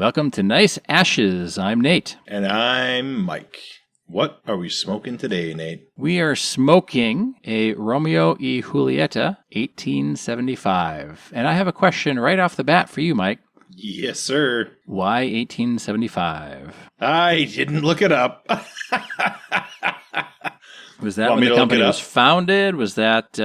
Welcome to Nice Ashes. I'm Nate. And I'm Mike. What are we smoking today, Nate? We are smoking a Romeo Y Julieta 1875. And I have a question right off the bat for you, Mike. Yes, sir. Why 1875? I didn't look it up. Was that when the company was founded? Was that,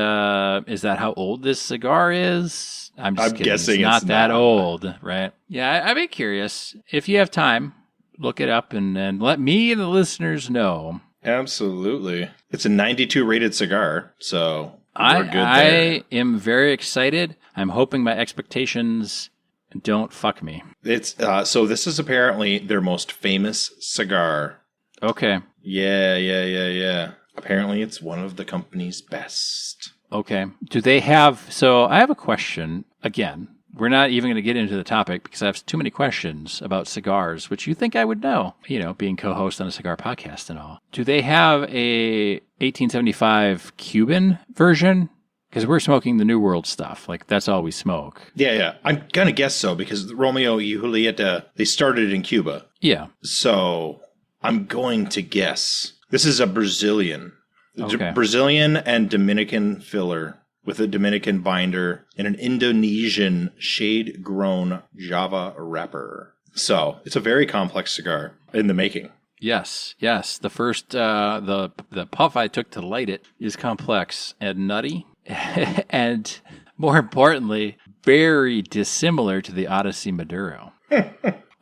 is that how old this cigar is? I'm kidding. Guessing it's not that old, right? Yeah, I'd be curious. If you have time, look it up and let me and the listeners know. Absolutely. It's a 92 rated cigar, so we're good there. I am very excited. I'm hoping my expectations don't fuck me. It's so this is apparently their most famous cigar. Okay. Yeah. Apparently it's one of the company's best. Okay. Do they have... So I have a question. Again, we're not even going to get into the topic because I have too many questions about cigars, which you think I would know, being co-host on a cigar podcast and all. Do they have a 1875 Cuban version? Because we're smoking the New World stuff. Like, that's all we smoke. Yeah. I'm going to guess so because Romeo Y Julieta, they started in Cuba. Yeah. So I'm going to guess. This is a Brazilian. Okay. Brazilian and Dominican filler with a Dominican binder and an Indonesian shade-grown Java wrapper. So it's a very complex cigar in the making. Yes. The first, the puff I took to light it is complex and nutty. And more importantly, very dissimilar to the Odyssey Maduro.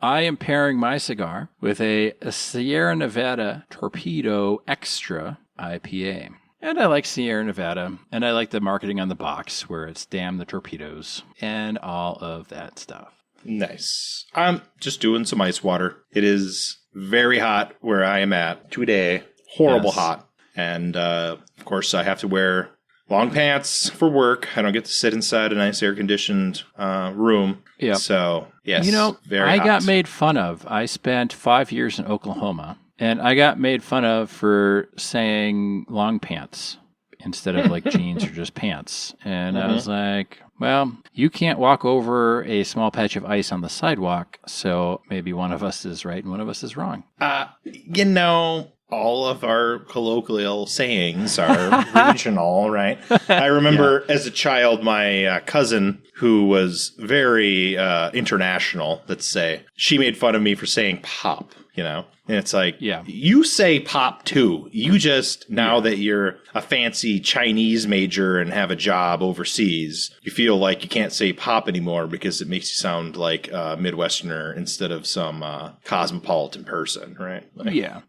I am pairing my cigar with a Sierra Nevada Torpedo Extra IPA. And I like Sierra Nevada, and I like the marketing on the box where it's damn the torpedoes and all of that stuff. Nice. I'm just doing some ice water. It is very hot where I am at today. Horrible hot. And, of course, I have to wear long pants for work. I don't get to sit inside a nice air-conditioned room. Yeah. So, yes, very hot. I got made fun of. I spent 5 years in Oklahoma, and I got made fun of for saying long pants instead of like jeans or just pants. And I was like, well, you can't walk over a small patch of ice on the sidewalk, so maybe one of us is right and one of us is wrong. All of our colloquial sayings are regional, right? I remember as a child, my cousin, who was very international, let's say, she made fun of me for saying pop, And it's like, you say pop too. You just, now that you're a fancy Chinese major and have a job overseas, you feel like you can't say pop anymore because it makes you sound like a Midwesterner instead of some cosmopolitan person, right? Yeah.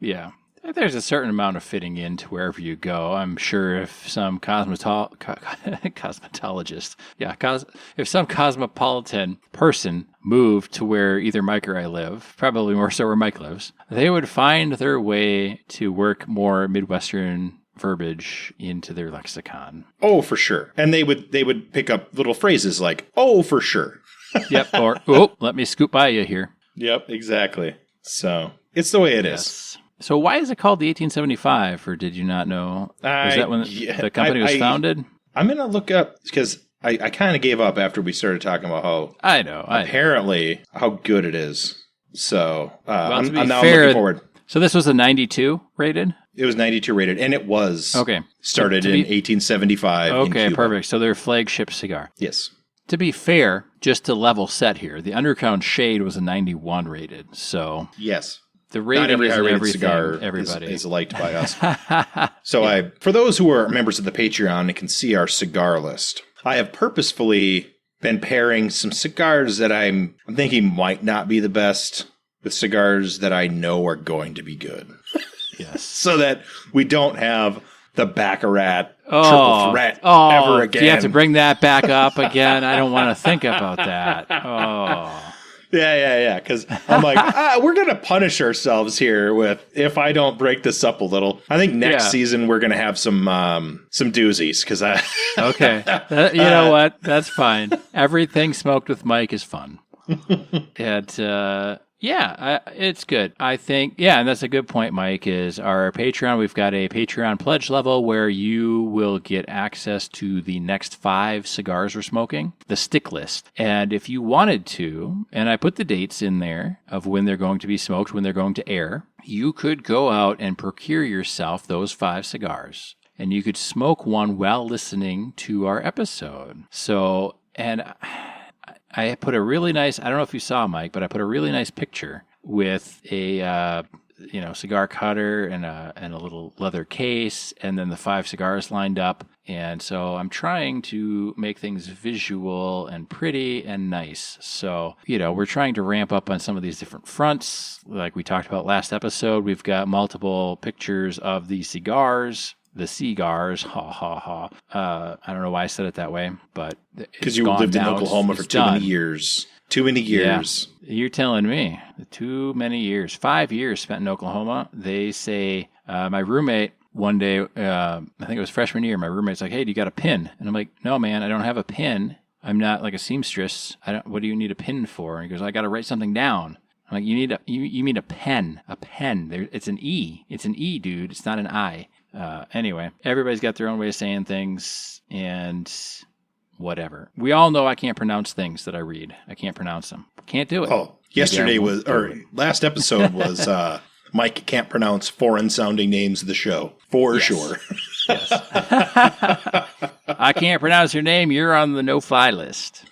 There's a certain amount of fitting in to wherever you go. I'm sure if some if some cosmopolitan person moved to where either Mike or I live, probably more so where Mike lives, they would find their way to work more Midwestern verbiage into their lexicon. Oh, for sure. And they would pick up little phrases like, oh, for sure. Yep. Or, oh, let me scoot by you here. Yep, exactly. So it's the way it is. So why is it called the 1875, or did you not know? Was that when the company was founded? I'm going to look up, because I kind of gave up after we started talking about how apparently how good it is. So I'm now looking forward. So this was a 92 rated? It was 92 rated, and it was started in 1875 in Cuba. Perfect. So their flagship cigar. Yes. To be fair, just to level set here, the Underground Shade was a 91 rated. So yes. The rating is high-rated cigar is liked by us. So for those who are members of the Patreon and can see our cigar list, I have purposefully been pairing some cigars that I'm thinking might not be the best with cigars that I know are going to be good. Yes. So that we don't have the Baccarat triple threat ever again. You have to bring that back up again. I don't want to think about that. Oh. Yeah. Because I'm like, we're going to punish ourselves here if I don't break this up a little. I think next season we're going to have some doozies. Okay. You know what? That's fine. Everything smoked with Mike is fun. Yeah, it's good. I think, yeah, and that's a good point, Mike, is our Patreon. We've got a Patreon pledge level where you will get access to the next 5 cigars we're smoking, the stick list. And if you wanted to, and I put the dates in there of when they're going to be smoked, when they're going to air, you could go out and procure yourself those 5 cigars. And you could smoke one while listening to our episode. So, and I put a really nice, I don't know if you saw, Mike, but I put a really nice picture with a, cigar cutter and a little leather case, and then the 5 cigars lined up. And so I'm trying to make things visual and pretty and nice. So, we're trying to ramp up on some of these different fronts. Like we talked about last episode, we've got multiple pictures of the cigars. The cigars, ha ha ha. I don't know why I said it that way, but because you lived in Oklahoma for too many years. Too many years. Yeah, you're telling me. Too many years. 5 years spent in Oklahoma. They say my roommate one day, I think it was freshman year. My roommate's like, "Hey, do you got a pin?" And I'm like, "No, man, I don't have a pin. I'm not like a seamstress. What do you need a pin for?" And he goes, "I got to write something down." I'm like, "You need a pen. A pen. It's an E. It's an E, dude. It's not an I." Anyway, everybody's got their own way of saying things and whatever. We all know I can't pronounce things that I read. I can't pronounce them. Can't do it. Oh, last episode was Mike can't pronounce foreign sounding names of the show for sure. Yes. I can't pronounce your name. You're on the no-fly list.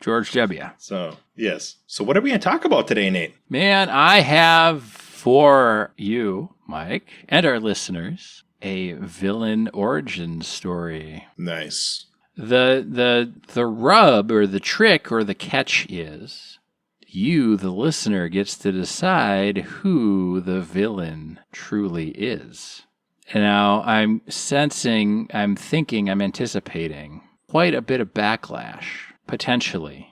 George W. So, yes. So what are we going to talk about today, Nate? Man, I have for you, Mike, and our listeners, a villain origin story. Nice. The rub or the trick or the catch is you, the listener, gets to decide who the villain truly is. And now I'm anticipating quite a bit of backlash, potentially,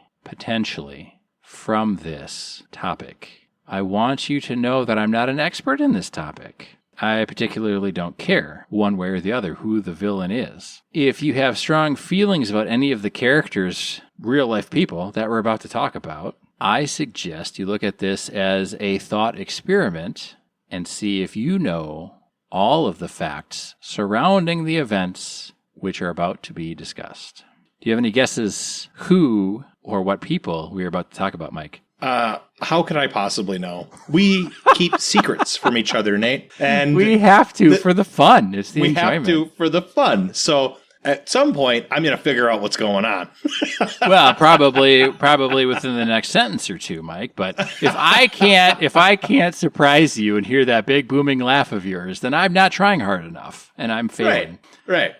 from this topic. I want you to know that I'm not an expert in this topic. I particularly don't care, one way or the other, who the villain is. If you have strong feelings about any of the characters, real-life people, that we're about to talk about, I suggest you look at this as a thought experiment and see if you know all of the facts surrounding the events which are about to be discussed. Do you have any guesses who or what people we are about to talk about, Mike? How could I possibly know? We keep secrets from each other, Nate. And we have to for the fun. It's the enjoyment. We have to for the fun. So at some point, I'm going to figure out what's going on. Well, probably within the next sentence or two, Mike. But if I can't surprise you and hear that big booming laugh of yours, then I'm not trying hard enough, and I'm failing. Right.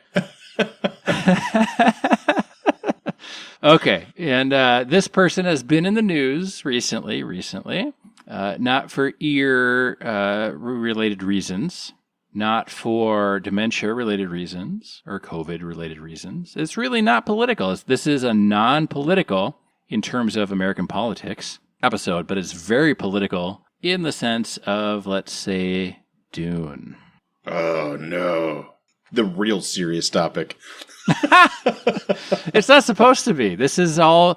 Okay, and this person has been in the news recently, not for ear-related reasons, not for dementia-related reasons or COVID-related reasons. It's really not political. This is a non-political, in terms of American politics, episode, but it's very political in the sense of, let's say, Dune. Oh, no. The real serious topic. It's not supposed to be. This is all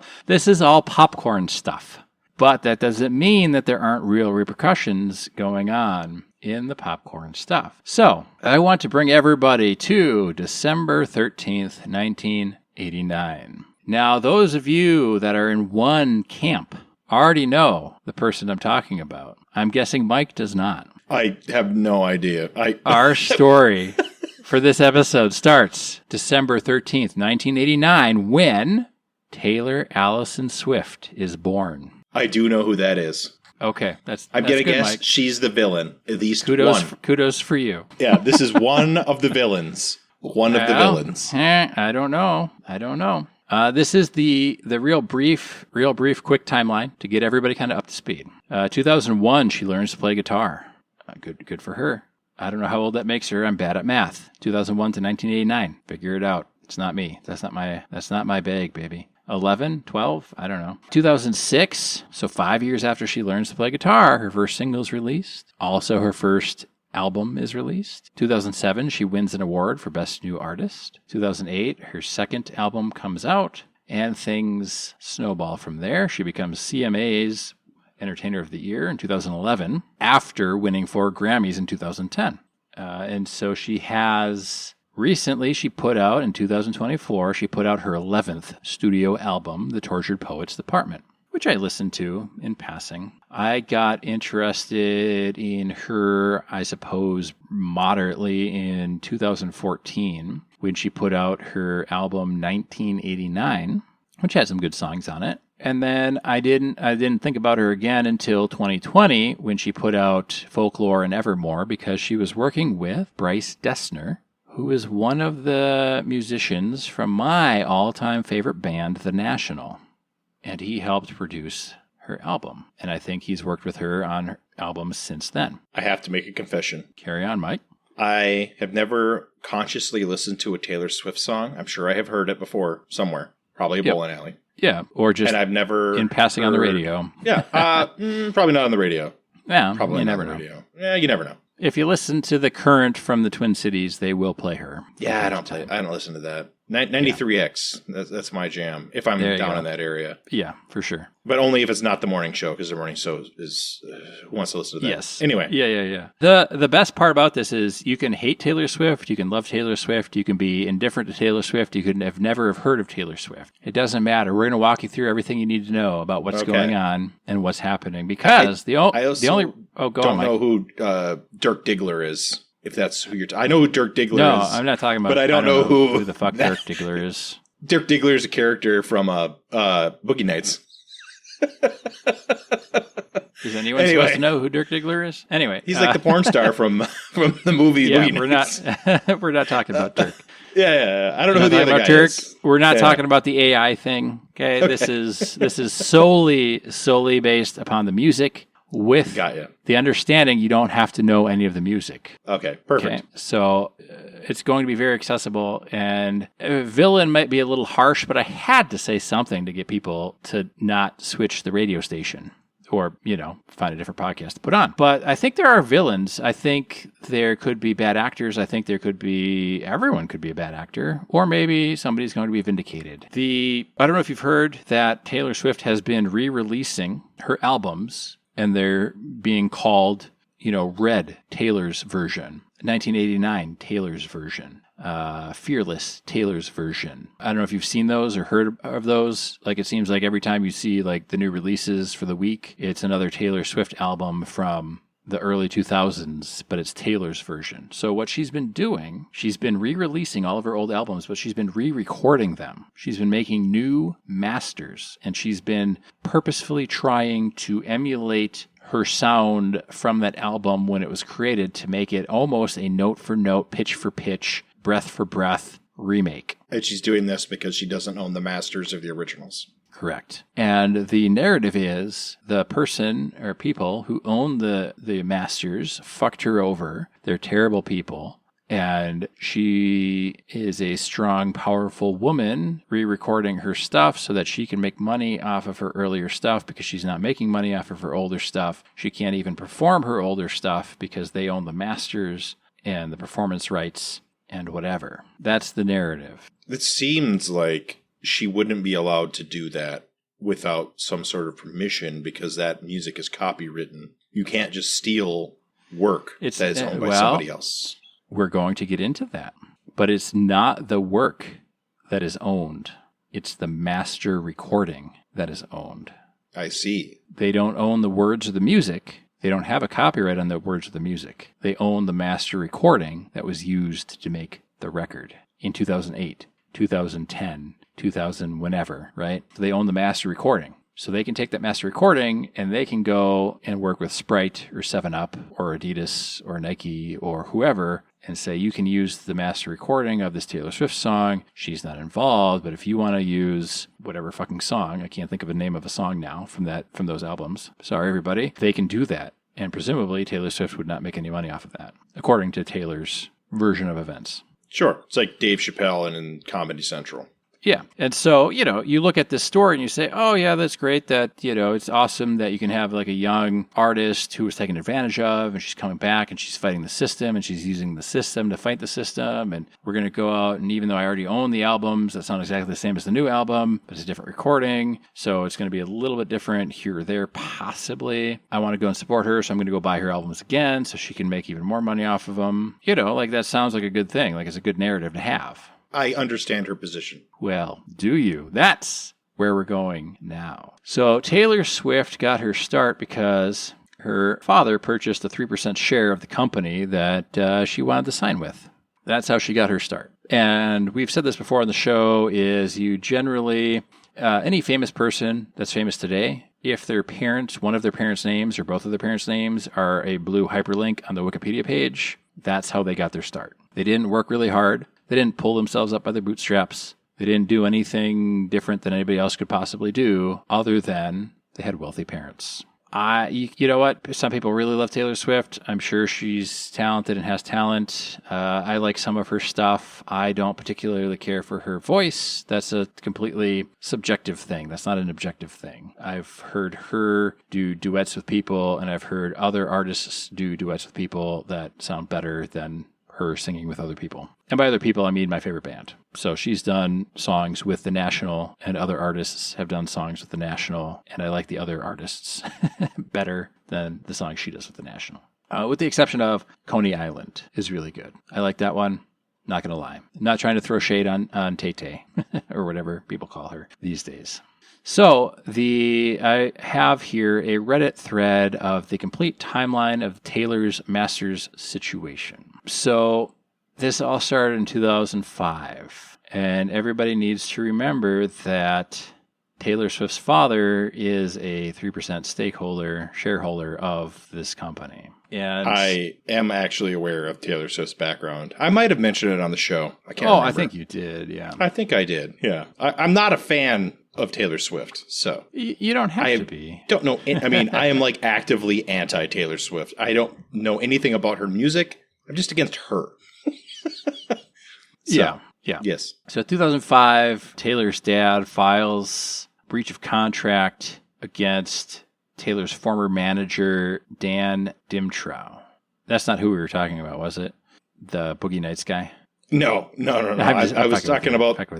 popcorn stuff. But that doesn't mean that there aren't real repercussions going on in the popcorn stuff. So, I want to bring everybody to December 13th, 1989. Now, those of you that are in one camp already know the person I'm talking about. I'm guessing Mike does not. I have no idea. Our story for this episode starts December 13th, 1989, when Taylor Allison Swift is born. I do know who that is. Okay, I'm going to guess Mike. She's the villain. At least kudos one. Kudos for you. Yeah, this is one of the villains. One of the villains. I don't know. This is the real brief, quick timeline to get everybody kind of up to speed. 2001, she learns to play guitar. Good for her. I don't know how old that makes her. I'm bad at math. 2001 to 1989. Figure it out. It's not me. That's not my bag, baby. 11, 12, I don't know. 2006, so 5 years after she learns to play guitar, her first single is released. Also, her first album is released. 2007, she wins an award for Best New Artist. 2008, her second album comes out, and things snowball from there. She becomes CMA's Entertainer of the Year in 2011 after winning 4 Grammys in 2010. And so she has recently, she put out in 2024, she put out her 11th studio album, The Tortured Poets Department, which I listened to in passing. I got interested in her, I suppose, moderately in 2014 when she put out her album 1989, which had some good songs on it. And then I didn't think about her again until 2020 when she put out Folklore and Evermore, because she was working with Bryce Dessner, who is one of the musicians from my all-time favorite band, The National. And he helped produce her album. And I think he's worked with her on her albums since then. I have to make a confession. Carry on, Mike. I have never consciously listened to a Taylor Swift song. I'm sure I have heard it before somewhere, probably a bowling alley. Yeah, or just and I've never in passing on the radio. Yeah, probably not on the radio. Yeah, probably you not never on the know. radio. Yeah, you never know. If you listen to The Current from the Twin Cities, they will play her. Yeah, I don't listen to that. 93X, that's my jam, if I'm down in that area. Yeah, for sure. But only if it's not the morning show, because the morning show is who wants to listen to that? Yes. Anyway. Yeah. The best part about this is you can hate Taylor Swift, you can love Taylor Swift, you can be indifferent to Taylor Swift, you could have never have heard of Taylor Swift. It doesn't matter. We're going to walk you through everything you need to know about what's going on and what's happening. Because the only... don't know who Dirk Diggler is. If that's who you're... I know who Dirk Diggler is. No, I'm not talking about... But I don't know who the fuck Dirk Diggler is. Dirk Diggler is a character from Boogie Nights. Is anyone supposed to know who Dirk Diggler is? Anyway. He's like the porn star from the movie Boogie Nights. We're not talking about Dirk. Yeah. I don't know who the other guy is. We're not talking about the AI thing. Okay. This is solely based upon the music. With the understanding you don't have to know any of the music. Okay, perfect. Okay? So it's going to be very accessible, and villain might be a little harsh, but I had to say something to get people to not switch the radio station or, find a different podcast to put on. But I think there are villains. I think there could be bad actors. I think everyone could be a bad actor, or maybe somebody's going to be vindicated. I don't know if you've heard that Taylor Swift has been re-releasing her albums, and they're being called, Red, Taylor's version, 1989, Taylor's version, Fearless, Taylor's version. I don't know if you've seen those or heard of those. Like, it seems like every time you see, like, the new releases for the week, it's another Taylor Swift album from the early 2000s, but it's Taylor's version. So what she's been doing, she's been re-releasing all of her old albums, but she's been re-recording them. She's been making new masters, and she's been purposefully trying to emulate her sound from that album when it was created to make it almost a note-for-note, pitch-for-pitch, breath-for-breath remake. And she's doing this because she doesn't own the masters of the originals. Correct. And the narrative is the person or people who own the masters fucked her over. They're terrible people. And she is a strong, powerful woman re-recording her stuff so that she can make money off of her earlier stuff because she's not making money off of her older stuff. She can't even perform her older stuff because they own the masters and the performance rights and whatever. That's the narrative. It seems like she wouldn't be allowed to do that without some sort of permission because that music is copywritten. You can't just steal work that is owned by somebody else. We're going to get into that. But it's not the work that is owned. It's the master recording that is owned. I see. They don't own the words of the music. They don't have a copyright on the words of the music. They own the master recording that was used to make the record in 2008, 2010, 2000, whenever, right? So they own the master recording. So they can take that master recording and they can go and work with Sprite or 7-Up or Adidas or Nike or whoever and say, you can use the master recording of this Taylor Swift song. She's not involved, but if you want to use whatever fucking song, I can't think of a name of a song now from those albums. Sorry, everybody. They can do that. And presumably Taylor Swift would not make any money off of that, according to Taylor's version of events. Sure. It's like Dave Chappelle and in Comedy Central. Yeah. And so, you look at this story and you say, oh, yeah, that's great that, it's awesome that you can have like a young artist who was taken advantage of and she's coming back and she's fighting the system and she's using the system to fight the system. And we're going to go out. And even though I already own the albums, that's not exactly the same as the new album, but it's a different recording. So it's going to be a little bit different here or there, possibly. I want to go and support her. So I'm going to go buy her albums again so she can make even more money off of them. Like that sounds like a good thing. Like it's a good narrative to have. I understand her position. Well, do you? That's where we're going now. So Taylor Swift got her start because her father purchased a 3% share of the company that she wanted to sign with. That's how she got her start. And we've said this before on the show, is you generally, any famous person that's famous today, if their parents, one of their parents' names or both of their parents' names are a blue hyperlink on the Wikipedia page, that's how they got their start. They didn't work really hard. They didn't pull themselves up by their bootstraps. They didn't do anything different than anybody else could possibly do other than they had wealthy parents. You know what? Some people really love Taylor Swift. I'm sure she's talented and has talent. I like some of her stuff. I don't particularly care for her voice. That's a completely subjective thing. That's not an objective thing. I've heard her do duets with people, and I've heard other artists do duets with people that sound better than her singing with other people. And by other people, I mean my favorite band. So she's done songs with The National, and other artists have done songs with The National, and I like the other artists better than the songs she does with The National. With the exception of Coney Island is really good. I like that one. Not going to lie. Not trying to throw shade on Tay-Tay or whatever people call her these days. So I have here a Reddit thread of the complete timeline of Taylor's Masters situation. So this all started in 2005, and everybody needs to remember that Taylor Swift's father is a 3% shareholder of this company. And I am actually aware of Taylor Swift's background. I might have mentioned it on the show. I can't remember. I think you did, yeah. I think I did, yeah. I'm not a fan of Taylor Swift, so you don't have to be. Don't know. I mean, I am like actively anti-Taylor Swift. I don't know anything about her music. I'm just against her. Yeah. Yes. So 2005, Taylor's dad files breach of contract against Taylor's former manager, Dan Dimtrow. That's not who we were talking about, was it? The Boogie Nights guy? No. I was talking about, okay.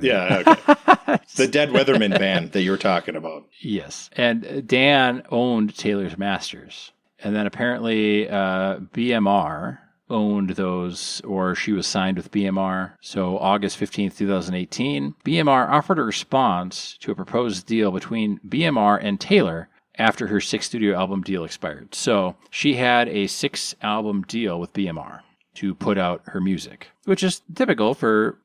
The Dead Weatherman band that you were talking about. Yes. And Dan owned Taylor's masters. And then apparently BMR owned those, or she was signed with BMR. So August 15th, 2018, BMR offered a response to a proposed deal between BMR and Taylor after her 6th studio album deal expired. So she had a 6-album deal with BMR to put out her music, which is typical for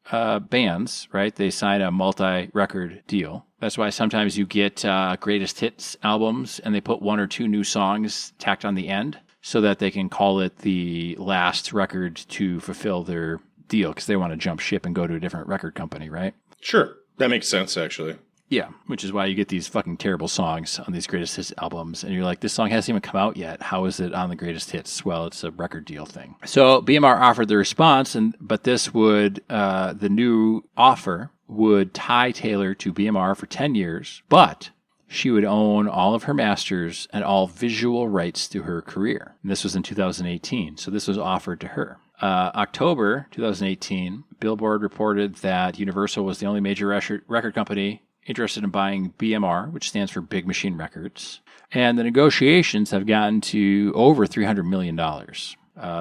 bands, right? They sign a multi-record deal. That's why sometimes you get greatest hits albums and they put 1 or 2 new songs tacked on the end so that they can call it the last record to fulfill their deal because they want to jump ship and go to a different record company, right? Sure. That makes sense, actually. Yeah, which is why you get these fucking terrible songs on these greatest hits albums. And you're like, this song hasn't even come out yet. How is it on the greatest hits? Well, it's a record deal thing. So BMR offered the response, but this would, the new offer would tie Taylor to BMR for 10 years, but she would own all of her masters and all visual rights to her career. And this was in 2018, so this was offered to her. October 2018, Billboard reported that Universal was the only major record company interested in buying BMR, which stands for Big Machine Records. And the negotiations have gotten to over $300 million.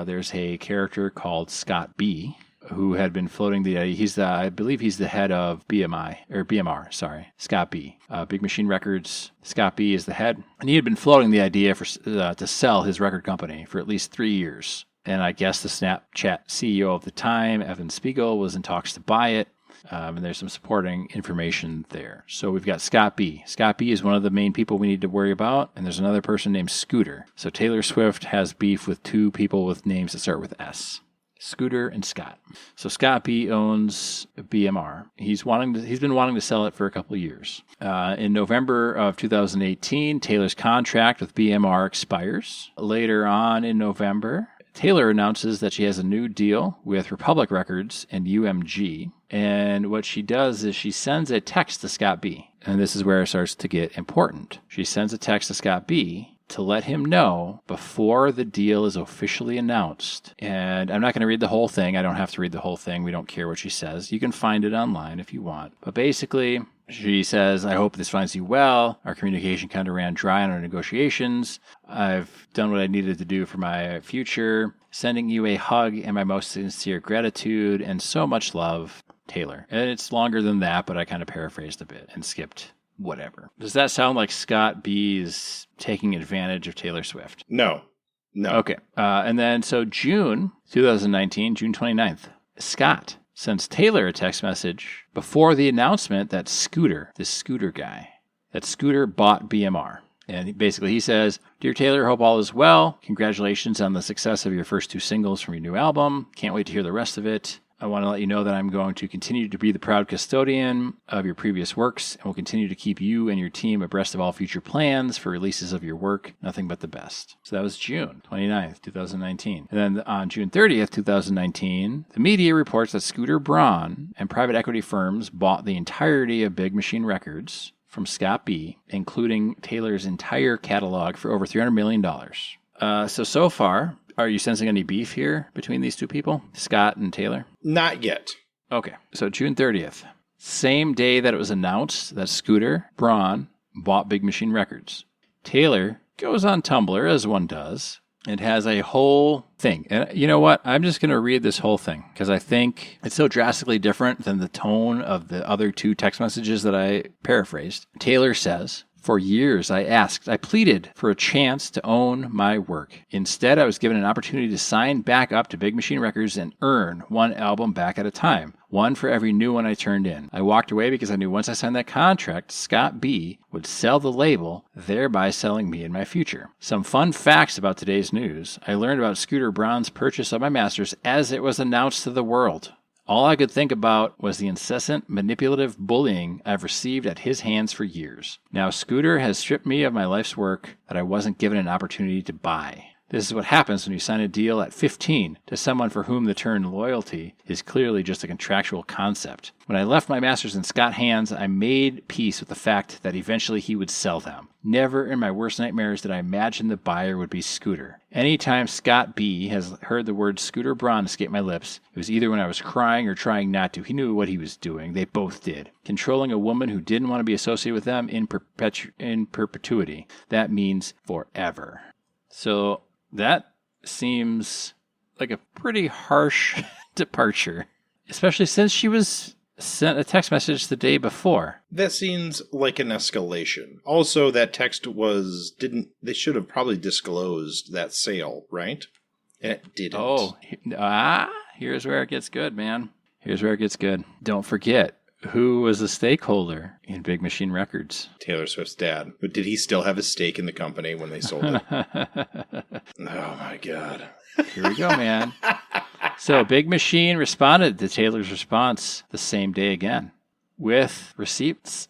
There's a character called Scott B, who had been floating the idea. I believe he's the head of BMR, Scott B. Big Machine Records, Scott B is the head. And he had been floating the idea to sell his record company for at least 3 years. And I guess the Snapchat CEO of the time, Evan Spiegel, was in talks to buy it. And there's some supporting information there. So we've got Scott B. Scott B is one of the main people we need to worry about. And there's another person named Scooter. So Taylor Swift has beef with 2 people with names that start with S. Scooter and Scott. So Scott B owns BMR. He's been wanting to sell it for a couple of years. In November of 2018, Taylor's contract with BMR expires. Later on in November, Taylor announces that she has a new deal with Republic Records and UMG. And what she does is she sends a text to Scott B. And this is where it starts to get important. She sends a text to Scott B to let him know before the deal is officially announced. And I'm not going to read the whole thing. I don't have to read the whole thing. We don't care what she says. You can find it online if you want. But basically, she says, I hope this finds you well. Our communication kind of ran dry on our negotiations. I've done what I needed to do for my future. Sending you a hug and my most sincere gratitude and so much love, Taylor. And it's longer than that, but I kind of paraphrased a bit and skipped whatever. Does that sound like Scott B is taking advantage of Taylor Swift? No. Okay. And then, so June 2019, June 29th, Scott sends Taylor a text message before the announcement that Scooter, this Scooter guy, that Scooter bought BMR. And basically he says, Dear Taylor, hope all is well. Congratulations on the success of your first 2 singles from your new album. Can't wait to hear the rest of it. I want to let you know that I'm going to continue to be the proud custodian of your previous works and will continue to keep you and your team abreast of all future plans for releases of your work. Nothing but the best. So that was June 29th, 2019. And then on June 30th, 2019, the media reports that Scooter Braun and private equity firms bought the entirety of Big Machine Records from Scott B., including Taylor's entire catalog for over $300 million. So far, are you sensing any beef here between these two people, Scott and Taylor? Not yet. Okay, so June 30th, same day that it was announced that Scooter Braun bought Big Machine Records, Taylor goes on Tumblr, as one does, and has a whole thing. And you know what? I'm just going to read this whole thing because I think it's so drastically different than the tone of the other 2 text messages that I paraphrased. Taylor says, For years, I pleaded for a chance to own my work. Instead, I was given an opportunity to sign back up to Big Machine Records and earn 1 album back at a time, 1 for every new one I turned in. I walked away because I knew once I signed that contract, Scott B. would sell the label, thereby selling me in my future. Some fun facts about today's news. I learned about Scooter Braun's purchase of my masters as it was announced to the world. All I could think about was the incessant manipulative bullying I've received at his hands for years. Now Scooter has stripped me of my life's work that I wasn't given an opportunity to buy. This is what happens when you sign a deal at 15 to someone for whom the term loyalty is clearly just a contractual concept. When I left my masters in Scott's hands, I made peace with the fact that eventually he would sell them. Never in my worst nightmares did I imagine the buyer would be Scooter. Anytime Scott B. has heard the word Scooter Braun escape my lips, it was either when I was crying or trying not to. He knew what he was doing. They both did. Controlling a woman who didn't want to be associated with them in perpetuity. That means forever. So that seems like a pretty harsh departure, especially since she was sent a text message the day before. That seems like an escalation. Also, that text they should have probably disclosed that sale, right? And it didn't. Oh, here's where it gets good, man. Here's where it gets good. Don't forget, who was a stakeholder in Big Machine Records? Taylor Swift's dad. But did he still have a stake in the company when they sold it? Oh, my God. Here we go, man. So Big Machine responded to Taylor's response the same day again with receipts,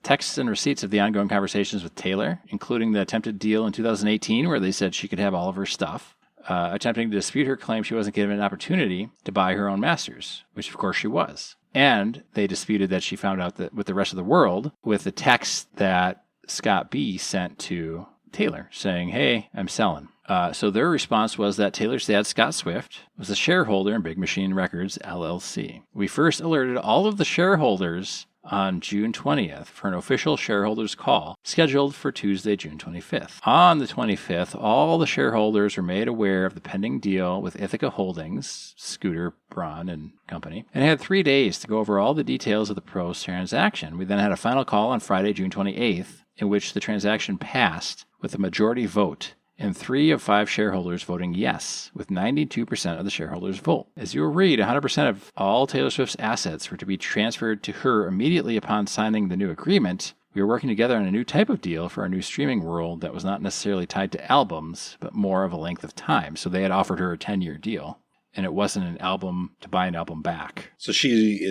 texts and receipts of the ongoing conversations with Taylor, including the attempted deal in 2018 where they said she could have all of her stuff, attempting to dispute her claim she wasn't given an opportunity to buy her own masters, which of course she was. And they disputed that she found out that with the rest of the world with the text that Scott B. sent to Taylor saying, hey, I'm selling. So their response was that Taylor's dad, Scott Swift, was a shareholder in Big Machine Records, LLC. We first alerted all of the shareholders on June 20th for an official shareholders call scheduled for Tuesday, June 25th. On the 25th, all the shareholders were made aware of the pending deal with Ithaca Holdings, Scooter Braun and company, and had 3 days to go over all the details of the proposed transaction. We then had a final call on Friday, June 28th, in which the transaction passed with a majority vote, and 3 of 5 shareholders voting yes, with 92% of the shareholders vote. As you will read, 100% of all Taylor Swift's assets were to be transferred to her immediately upon signing the new agreement. We were working together on a new type of deal for our new streaming world that was not necessarily tied to albums, but more of a length of time. So they had offered her a 10-year deal, and it wasn't an album to buy an album back. So she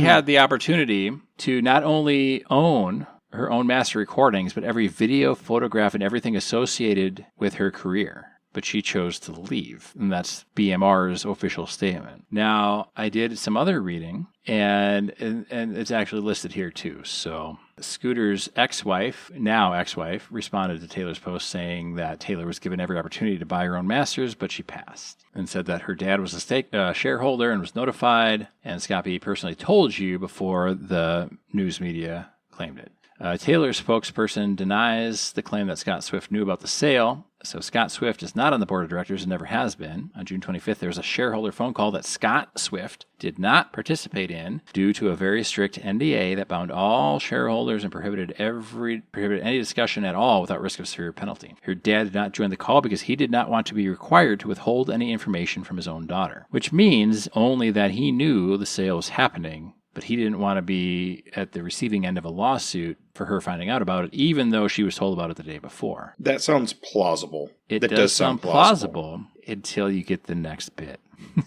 had the opportunity to not only own her own master recordings, but every video, photograph, and everything associated with her career. but she chose to leave. And that's BMR's official statement. Now, I did some other reading, and it's actually listed here too. So Scooter's now ex-wife, responded to Taylor's post saying that Taylor was given every opportunity to buy her own masters, but she passed, and said that her dad was a shareholder and was notified, and Scott B personally told you before the news media claimed it. Taylor's spokesperson denies the claim that Scott Swift knew about the sale. So Scott Swift is not on the board of directors and never has been. On June 25th, there was a shareholder phone call that Scott Swift did not participate in due to a very strict NDA that bound all shareholders and prohibited any discussion at all without risk of severe penalty. Her dad did not join the call because he did not want to be required to withhold any information from his own daughter, which means only that he knew the sale was happening, but he didn't want to be at the receiving end of a lawsuit for her finding out about it, even though she was told about it the day before. That sounds plausible. That does sound plausible until you get the next bit.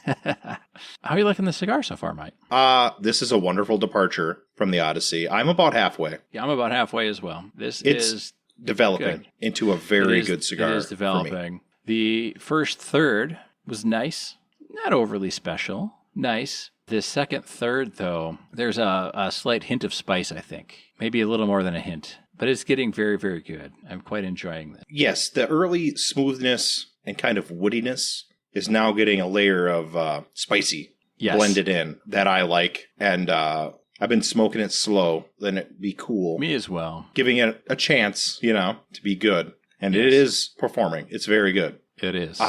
How are you liking the cigar so far, Mike? This is a wonderful departure from the Odyssey. I'm about halfway. Yeah, I'm about halfway as well. It's is developing good. Into a very good cigar. It is developing. The first third was nice, not overly special. Nice. The second third, though, there's a slight hint of spice, I think. Maybe a little more than a hint. But it's getting very, very good. I'm quite enjoying this. Yes, the early smoothness and kind of woodiness is now getting a layer of spicy blended in that I like. And I've been smoking it slow, letting it be cool. Me as well. Giving it a chance, to be good. And it is performing. It's very good. It is.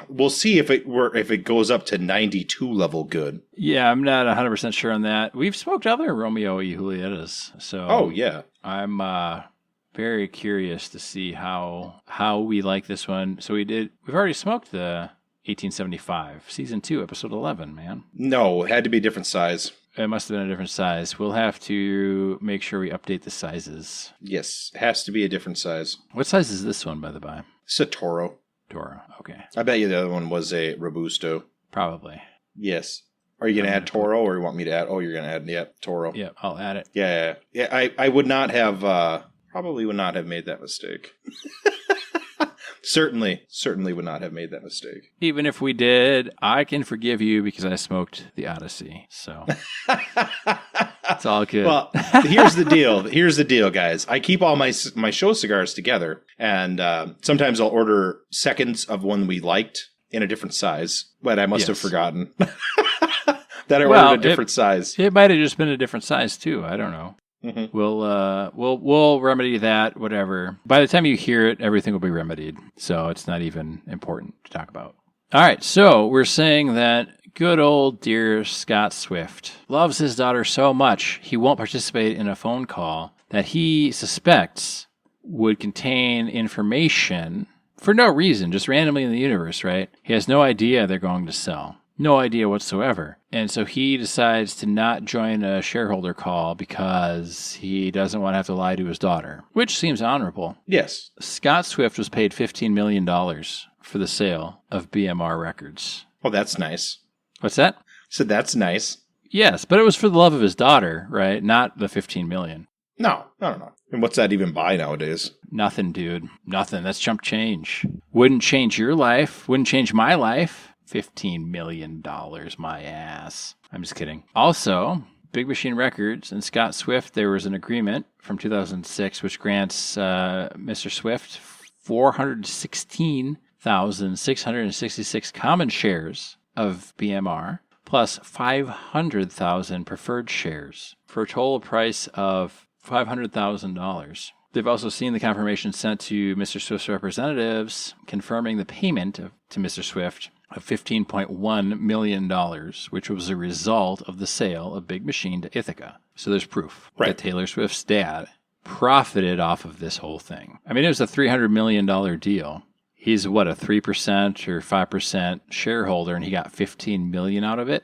We'll see if it goes up to 92 level good. Yeah, I'm not 100% sure on that. We've smoked other Romeo Y Julietas, so oh yeah, I'm very curious to see how we like this one. So we've already smoked the 1875 season 2 episode 11. Man, no, it had to be a different size. It must have been a different size. We'll have to make sure we update the sizes. Yes, it has to be a different size. What size is this one, by the by? It's a Toro. Toro, okay. I bet you the other one was a Robusto. Probably. Yes. Are you going to add Toro, or you want me to add? Oh, you're going to add, Toro. Yeah, I'll add it. Yeah. I would not have, probably would not have made that mistake. Certainly would not have made that mistake. Even if we did, I can forgive you because I smoked the Odyssey. So it's all good. Well, here's the deal, guys. I keep all my show cigars together, and sometimes I'll order seconds of one we liked in a different size, but I must have forgotten that I ordered a different size. It might have just been a different size too. I don't know. Mm-hmm. We'll remedy that, whatever. By the time you hear it, everything will be remedied. So it's not even important to talk about. All right. So we're saying that good old dear Scott Swift loves his daughter so much, he won't participate in a phone call that he suspects would contain information for no reason, just randomly in the universe, right? He has no idea they're going to sell. No idea whatsoever. And so he decides to not join a shareholder call because he doesn't want to have to lie to his daughter, which seems honorable. Yes. Scott Swift was paid $15 million for the sale of BMR Records. Oh, that's nice. What's that? So that's nice. Yes, but it was for the love of his daughter, right? Not the $15 million. No. And what's that even buy nowadays? Nothing, dude. Nothing. That's chump change. Wouldn't change your life. Wouldn't change my life. $15 million, my ass. I'm just kidding. Also, Big Machine Records and Scott Swift, there was an agreement from 2006 which grants Mr. Swift 416,666 common shares of BMR plus 500,000 preferred shares for a total price of $500,000. They've also seen the confirmation sent to Mr. Swift's representatives confirming the payment to Mr. Swift of $15.1 million, which was a result of the sale of Big Machine to Ithaca. So there's proof that Taylor Swift's dad profited off of this whole thing. I mean, it was a $300 million deal. He's, a 3% or 5% shareholder, and he got $15 million out of it?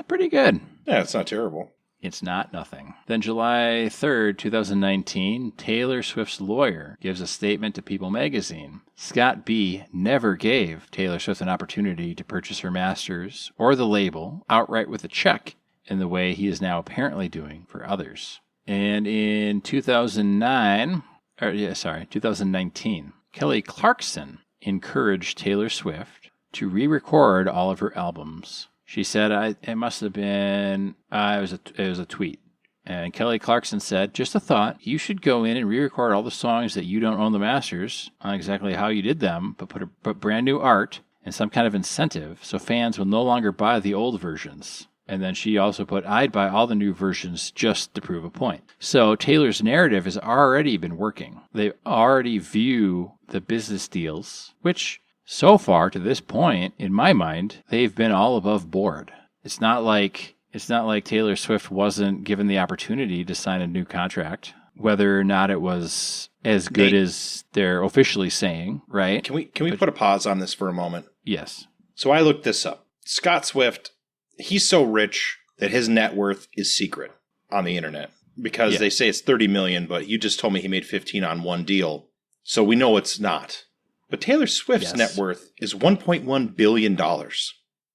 Pretty good. Yeah, it's not terrible. It's not nothing. Then July 3rd, 2019, Taylor Swift's lawyer gives a statement to People magazine. Scott B. never gave Taylor Swift an opportunity to purchase her masters or the label outright with a check in the way he is now apparently doing for others. And in 2019, Kelly Clarkson, encouraged Taylor Swift to re-record all of her albums. She said, it must have been, it was a tweet. And Kelly Clarkson said, just a thought, you should go in and re-record all the songs that you don't own the masters on exactly how you did them, but put brand new art and some kind of incentive so fans will no longer buy the old versions. And then she also put, I'd buy all the new versions just to prove a point. So Taylor's narrative has already been working. They already view the business deals, which so far to this point, in my mind, they've been all above board. It's not like Taylor Swift wasn't given the opportunity to sign a new contract, whether or not it was as good as they're officially saying, right? Can we put a pause on this for a moment? Yes. So I looked this up. Scott Swift, he's so rich that his net worth is secret on the internet because they say it's 30 million, but you just told me he made 15 on one deal. So we know it's not. But Taylor Swift's net worth is $1.1 billion.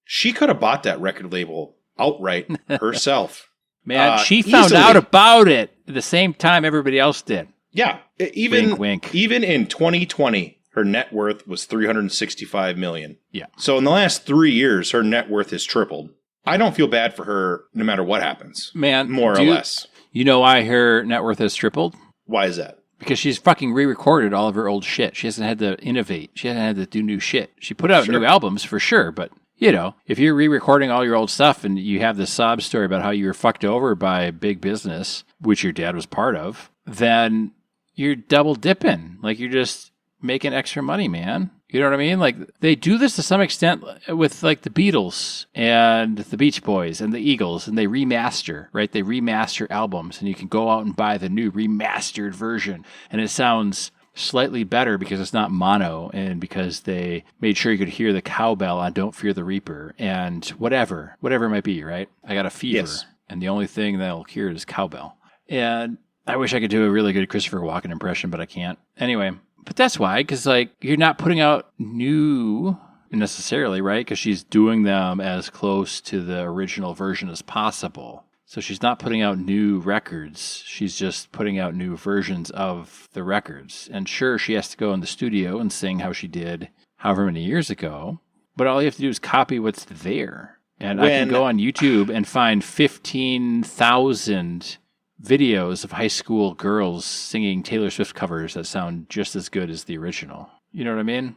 She could have bought that record label outright herself. Man, she found out about it at the same time everybody else did. Yeah. Even, wink. Even in 2020, her net worth was $365 million. Yeah. So in the last 3 years, her net worth has tripled. I don't feel bad for her no matter what happens. Man. More or less. You know why her net worth has tripled? Why is that? Because she's fucking re-recorded all of her old shit. She hasn't had to innovate. She hasn't had to do new shit. She put out new albums for sure, but you know, if you're re-recording all your old stuff and you have this sob story about how you were fucked over by big business, which your dad was part of, then you're double dipping. Like you're just making extra money, man. You know what I mean? Like they do this to some extent with like the Beatles and the Beach Boys and the Eagles, and they remaster, right? They remaster albums and you can go out and buy the new remastered version and it sounds slightly better because it's not mono and because they made sure you could hear the cowbell on Don't Fear the Reaper and whatever it might be, right? I got a fever and the only thing that I'll hear is cowbell. And I wish I could do a really good Christopher Walken impression, but I can't. Anyway, but that's why, because like you're not putting out new necessarily, right? Because she's doing them as close to the original version as possible. So she's not putting out new records. She's just putting out new versions of the records. And sure, she has to go in the studio and sing how she did however many years ago. But all you have to do is copy what's there. And I can go on YouTube and find 15,000 videos of high school girls singing Taylor Swift covers that sound just as good as the original. You know what I mean?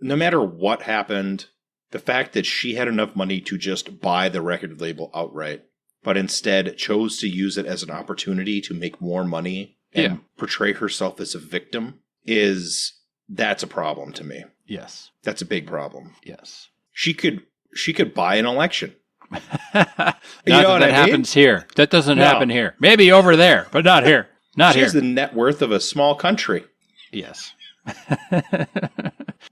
No matter what happened, the fact that she had enough money to just buy the record label outright, but instead chose to use it as an opportunity to make more money and portray herself as a victim that's a problem to me. Yes. That's a big problem. Yes. She could buy an election. That happens here. That doesn't happen here. Maybe over there, but not here. Not here. She has the net worth of a small country. Yes.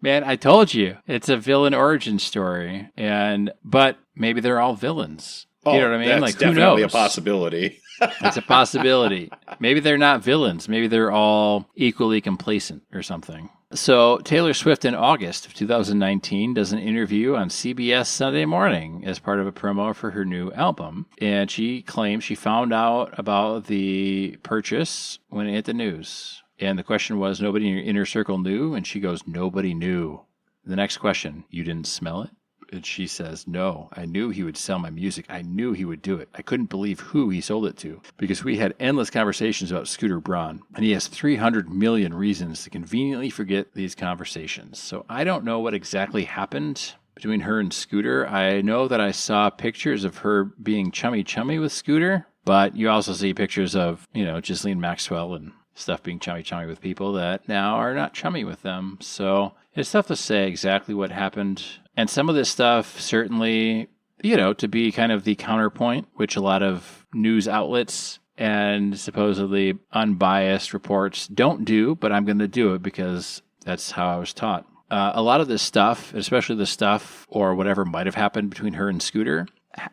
Man, I told you, it's a villain origin story, but maybe they're all villains. You know what I mean? That's like, definitely who knows? a possibility. It's a possibility. Maybe they're not villains. Maybe they're all equally complacent or something. So Taylor Swift in August of 2019 does an interview on CBS Sunday Morning as part of a promo for her new album. And she claims she found out about the purchase when it hit the news. And the question was, nobody in your inner circle knew? And she goes, nobody knew. The next question, you didn't smell it? And she says, no, I knew he would sell my music. I knew he would do it. I couldn't believe who he sold it to because we had endless conversations about Scooter Braun. And he has 300 million reasons to conveniently forget these conversations. So I don't know what exactly happened between her and Scooter. I know that I saw pictures of her being chummy with Scooter, but you also see pictures of, Ghislaine Maxwell and stuff being chummy with people that now are not chummy with them. So it's tough to say exactly what happened. And some of this stuff certainly, to be kind of the counterpoint, which a lot of news outlets and supposedly unbiased reports don't do, but I'm going to do it because that's how I was taught. A lot of this stuff, especially the stuff or whatever might have happened between her and Scooter,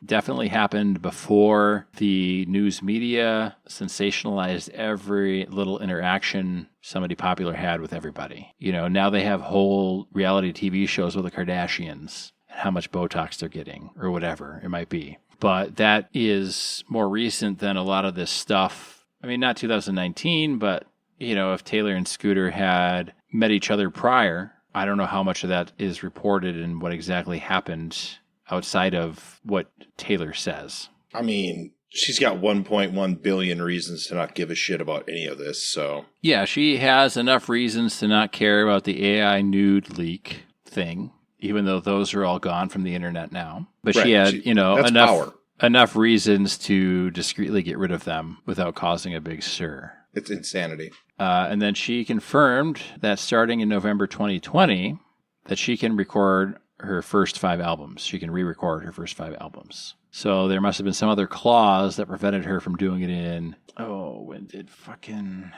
definitely happened before the news media sensationalized every little interaction somebody popular had with everybody. Now they have whole reality TV shows with the Kardashians and how much Botox they're getting or whatever it might be. But that is more recent than a lot of this stuff. I mean, not 2019, but if Taylor and Scooter had met each other prior. I don't know how much of that is reported and what exactly happened outside of what Taylor says. I mean, she's got 1.1 billion reasons to not give a shit about any of this, so. Yeah, she has enough reasons to not care about the AI nude leak thing, even though those are all gone from the internet now. But Right. she had, That's power. enough reasons to discreetly get rid of them without causing a big stir. It's insanity. And then she confirmed that starting in November 2020, that she can record her first 5 albums. She can re-record her first 5 albums. So there must have been some other clause that prevented her from doing it in, when did fucking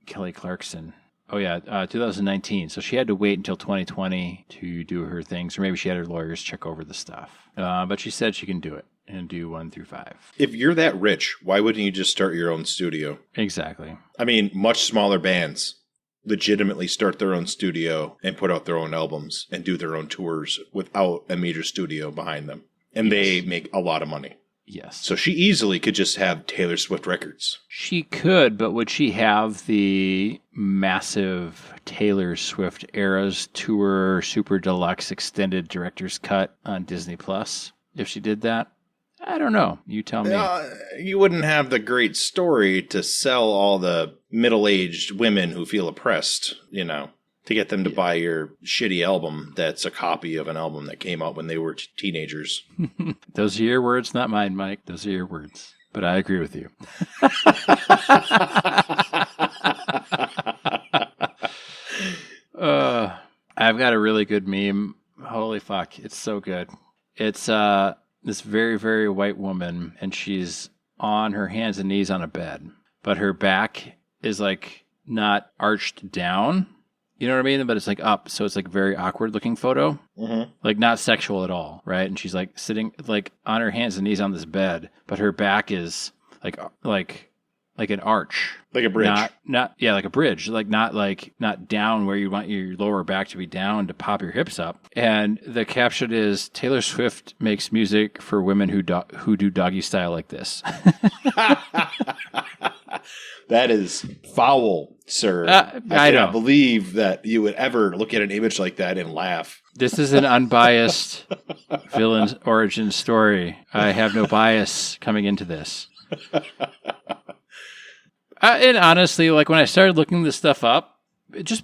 Kelly Clarkson? 2019. So she had to wait until 2020 to do her things, or maybe she had her lawyers check over the stuff. But she said she can do it and do 1 through 5. If you're that rich, why wouldn't you just start your own studio? Exactly. I mean, much smaller bands legitimately start their own studio and put out their own albums and do their own tours without a major studio behind them. And they make a lot of money. Yes. So she easily could just have Taylor Swift records. She could, but would she have the massive Taylor Swift Eras Tour Super Deluxe Extended Director's Cut on Disney Plus if she did that? I don't know. You tell me. You wouldn't have the great story to sell all the middle-aged women who feel oppressed, to get them to buy your shitty album that's a copy of an album that came out when they were teenagers. Those are your words, not mine, Mike. Those are your words. But I agree with you. I've got a really good meme. Holy fuck. It's so good. It's this very, very white woman, and she's on her hands and knees on a bed, but her back is like not arched down. You know what I mean? But it's like up, so it's like a very awkward looking photo. Mm-hmm. Like not sexual at all, right? And she's like sitting like on her hands and knees on this bed, but her back is like an arch. Like a bridge. Like a bridge. Not down where you want your lower back to be down to pop your hips up. And the caption is, Taylor Swift makes music for women who do doggy style like this. That is foul, sir. I cannot believe that you would ever look at an image like that and laugh. This is an unbiased villain's origin story. I have no bias coming into this. And honestly, like when I started looking this stuff up,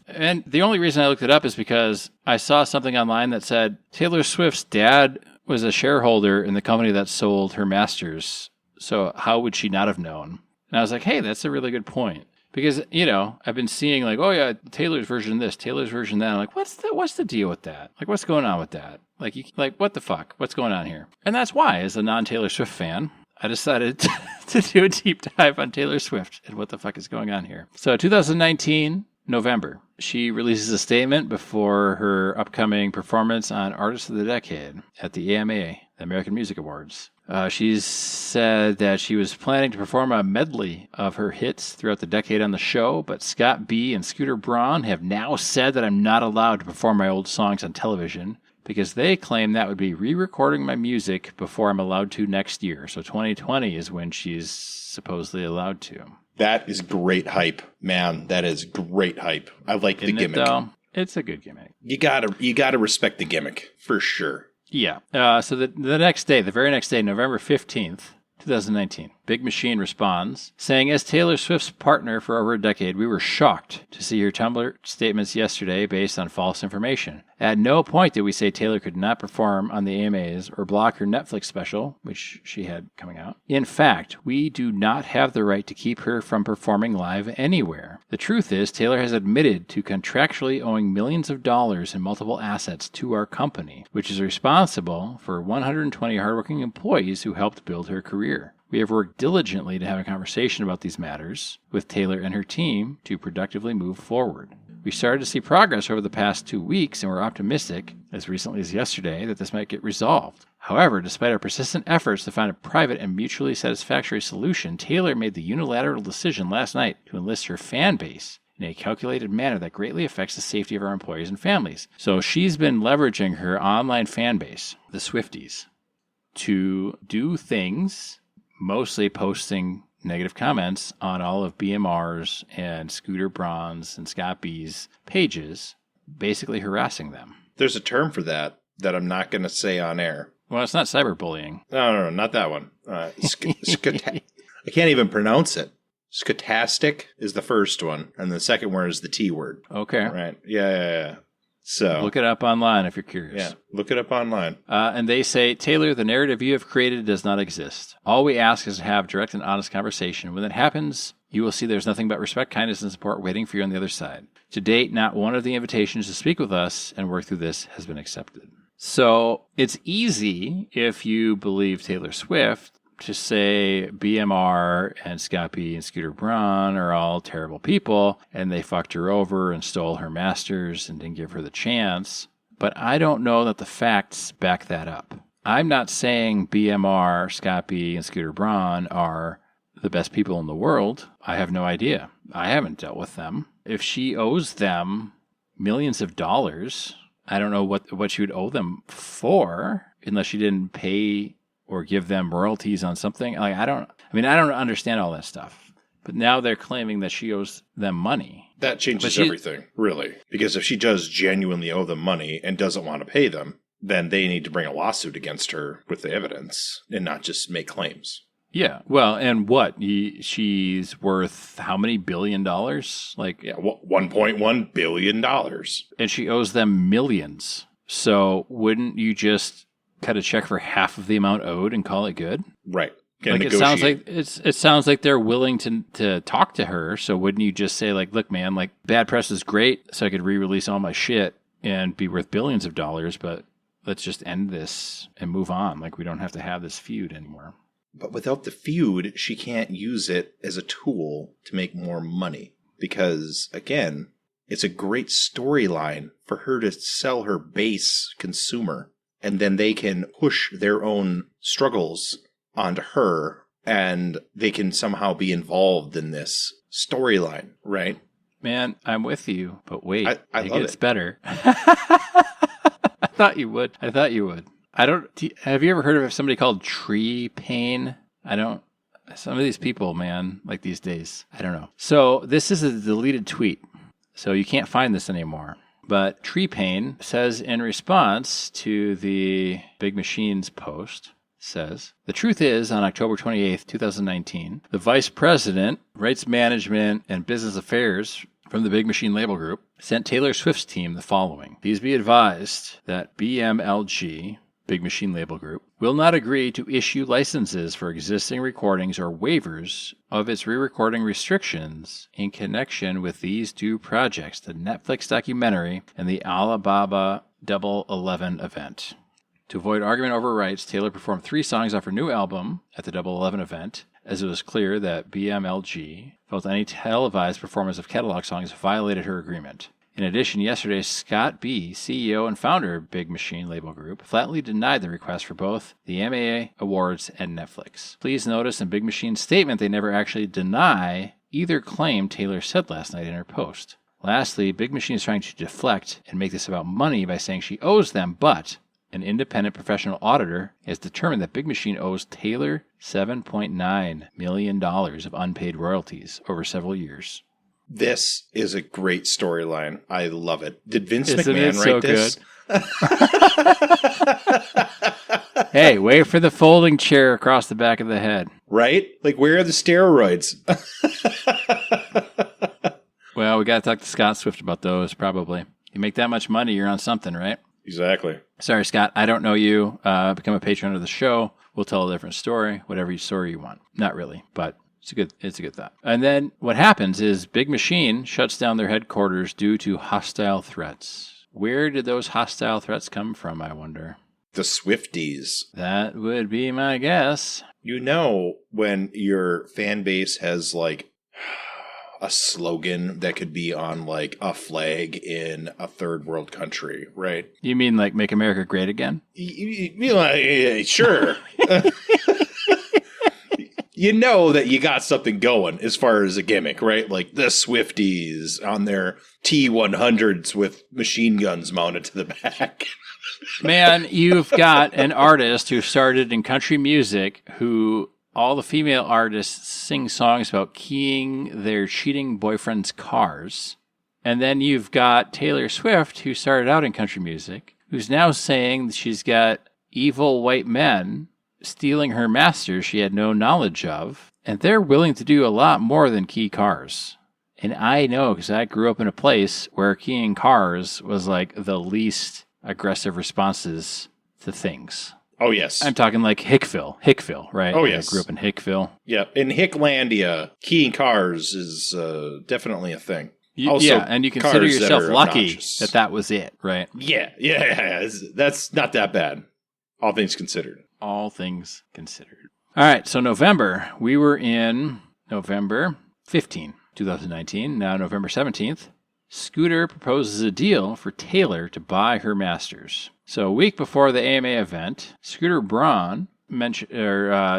and the only reason I looked it up is because I saw something online that said Taylor Swift's dad was a shareholder in the company that sold her masters. So how would she not have known? And I was like, hey, that's a really good point. Because, I've been seeing like, oh yeah, Taylor's version this, Taylor's version that. I'm like, what's the deal with that? Like, what's going on with that? Like, what the fuck? What's going on here? And that's why, as a non-Taylor Swift fan, I decided to do a deep dive on Taylor Swift and what the fuck is going on here. So 2019, November, she releases a statement before her upcoming performance on Artist of the Decade at the AMA, the American Music Awards. She said that she was planning to perform a medley of her hits throughout the decade on the show, but Scott B. and Scooter Braun have now said that I'm not allowed to perform my old songs on television because they claim that would be re-recording my music before I'm allowed to next year. So 2020 is when she's supposedly allowed to. That is great hype, man. That is great hype. I like the gimmick. Though? It's a good gimmick. You gotta respect the gimmick for sure. Yeah. So the very next day, November 15th, 2019, Big Machine responds, saying, as Taylor Swift's partner for over a decade, we were shocked to see her Tumblr statements yesterday based on false information. At no point did we say Taylor could not perform on the AMAs or block her Netflix special, which she had coming out. In fact, we do not have the right to keep her from performing live anywhere. The truth is, Taylor has admitted to contractually owing millions of dollars in multiple assets to our company, which is responsible for 120 hardworking employees who helped build her career. We have worked diligently to have a conversation about these matters with Taylor and her team to productively move forward. We started to see progress over the past 2 weeks, and we're optimistic, as recently as yesterday, that this might get resolved. However, despite our persistent efforts to find a private and mutually satisfactory solution, Taylor made the unilateral decision last night to enlist her fan base in a calculated manner that greatly affects the safety of our employees and families. So she's been leveraging her online fan base, the Swifties, to do things, mostly posting negative comments on all of BMR's and Scooter Braun's and Scott B's pages, basically harassing them. There's a term for that I'm not going to say on air. Well, it's not cyberbullying. No, not that one. I can't even pronounce it. Scotastic is the first one, and the second one is the T word. Okay. Right. Yeah. So look it up online if you're curious. Yeah, look it up online. And they say, Taylor, the narrative you have created does not exist. All we ask is to have direct and honest conversation. When that happens, you will see there's nothing but respect, kindness, and support waiting for you on the other side. To date, not one of the invitations to speak with us and work through this has been accepted. So it's easy, if you believe Taylor Swift, to say BMR and Scott B and Scooter Braun are all terrible people and they fucked her over and stole her masters and didn't give her the chance. But I don't know that the facts back that up. I'm not saying BMR, Scott B, and Scooter Braun are the best people in the world. I have no idea. I haven't dealt with them. If she owes them millions of dollars, I don't know what she would owe them for, unless she didn't pay or give them royalties on something. I don't understand all that stuff. But now they're claiming that she owes them money. That changes everything, really. Because if she does genuinely owe them money and doesn't want to pay them, then they need to bring a lawsuit against her with the evidence and not just make claims. Yeah. Well, and what? She's worth how many $1 billion? $1.1 billion. And she owes them millions. So wouldn't you just cut a check for half of the amount owed and call it good? Right. It sounds like they're willing to talk to her. So wouldn't you just say, look, man, bad press is great, so I could re-release all my shit and be worth billions of dollars, but let's just end this and move on. We don't have to have this feud anymore. But without the feud, she can't use it as a tool to make more money. Because, again, it's a great storyline for her to sell her base consumer. And then they can push their own struggles onto her, and they can somehow be involved in this storyline, right? Man, I'm with you, but wait, it gets better. I thought you would. Have you ever heard of somebody called Tree Pain? Some of these people, man, these days, I don't know. So this is a deleted tweet, so you can't find this anymore. But Tree Pain says in response to the Big Machines post, says, the truth is, on October 28th, 2019, the Vice President, Rights Management and Business Affairs from the Big Machine Label Group sent Taylor Swift's team the following. Please be advised that BMLG, Big Machine Label Group, will not agree to issue licenses for existing recordings or waivers of its re-recording restrictions in connection with these two projects, the Netflix documentary and the Alibaba Double 11 event. To avoid argument over rights, Taylor performed 3 songs off her new album at the Double 11 event, as it was clear that BMLG felt any televised performance of catalog songs violated her agreement. In addition, yesterday, Scott B., CEO and founder of Big Machine Label Group, flatly denied the request for both the MAA Awards and Netflix. Please notice in Big Machine's statement they never actually deny either claim Taylor said last night in her post. Lastly, Big Machine is trying to deflect and make this about money by saying she owes them, but an independent professional auditor has determined that Big Machine owes Taylor $7.9 million of unpaid royalties over several years. This is a great storyline. I love it. Did Vince Isn't McMahon write this? Good? Hey, wait for the folding chair across the back of the head. Right? Where are the steroids? Well, we got to talk to Scott Swift about those, probably. You make that much money, you're on something, right? Exactly. Sorry, Scott, I don't know you. Become a patron of the show. We'll tell a different story, whatever story you want. Not really, but it's a good thought. And then what happens is Big Machine shuts down their headquarters due to hostile threats. Where did those hostile threats come from, I wonder? The Swifties. That would be my guess. You know when your fan base has a slogan that could be on a flag in a third world country, right? You mean Make America Great Again? Sure. You know that you got something going as far as a gimmick, right? The Swifties on their T-100s with machine guns mounted to the back. Man, you've got an artist who started in country music who all the female artists sing songs about keying their cheating boyfriend's cars. And then you've got Taylor Swift, who started out in country music, who's now saying that she's got evil white men stealing her masters she had no knowledge of. And they're willing to do a lot more than key cars. And I know because I grew up in a place where keying cars was like the least aggressive responses to things. Oh, yes. I'm talking like Hickville, right? Oh, yes. I grew up in Hickville. Yeah, in Hicklandia, keying cars is definitely a thing. Yeah, and you consider yourself lucky obnoxious. that was it, right? Yeah. That's not that bad, all things considered. All things considered. All right, so November. We were in November 15, 2019. Now November 17th. Scooter proposes a deal for Taylor to buy her masters. So a week before the AMA event, Scooter Braun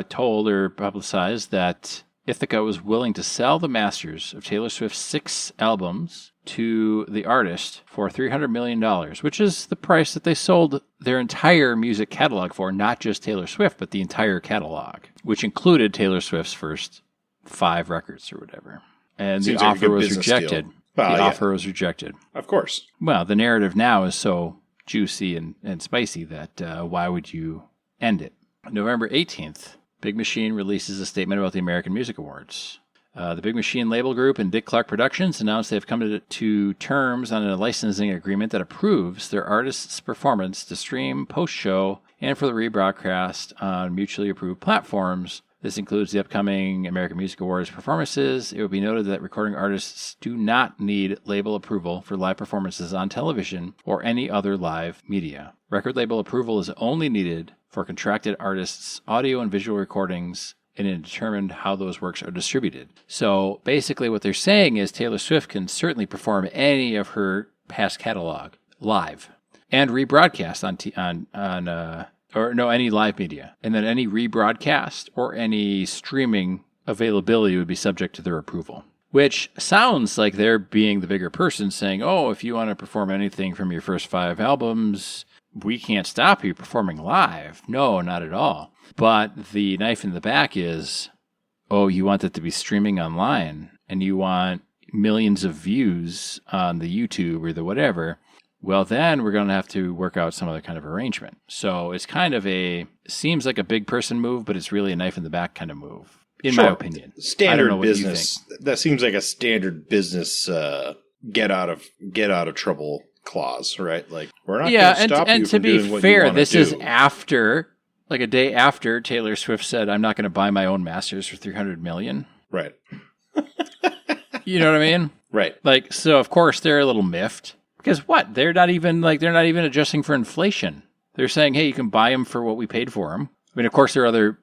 told or publicized that Ithaca was willing to sell the masters of Taylor Swift's 6 albums to the artist for $300 million, which is the price that they sold their entire music catalog for, not just Taylor Swift, but the entire catalog, which included Taylor Swift's first 5 records or whatever. And the offer was rejected. Offer was rejected. Of course. Well, the narrative now is so juicy and spicy that why would you end it? November 18th, Big Machine releases a statement about the American Music Awards. The Big Machine label group and Dick Clark Productions announced they have come to terms on a licensing agreement that approves their artists' performance to stream post-show and for the rebroadcast on mutually approved platforms. This includes the upcoming American Music Awards performances. It will be noted that recording artists do not need label approval for live performances on television or any other live media. Record label approval is only needed for contracted artists' audio and visual recordings, and it determined how those works are distributed. So basically what they're saying is Taylor Swift can certainly perform any of her past catalog live and rebroadcast any live media. And then any rebroadcast or any streaming availability would be subject to their approval. Which sounds like they're being the bigger person saying, oh, if you want to perform anything from your first 5 albums, we can't stop you performing live. No, not at all. But the knife in the back is, oh, you want it to be streaming online and you want millions of views on the YouTube or the whatever. Well, then we're going to have to work out some other kind of arrangement. So it's kind of seems like a big person move, but it's really a knife in the back kind of move, in my opinion. Standard business. That seems like a standard business get out of trouble clause, right? Like, we're not going to stop you and to from doing be what fair, you want to this do. is after, like a day after Taylor Swift said, I'm not going to buy my own masters for $300 million. Right. You know what I mean? Right. Like, so of course they're a little miffed. Because what? They're not even adjusting for inflation. They're saying, hey, you can buy them for what we paid for them. I mean, of course, there are other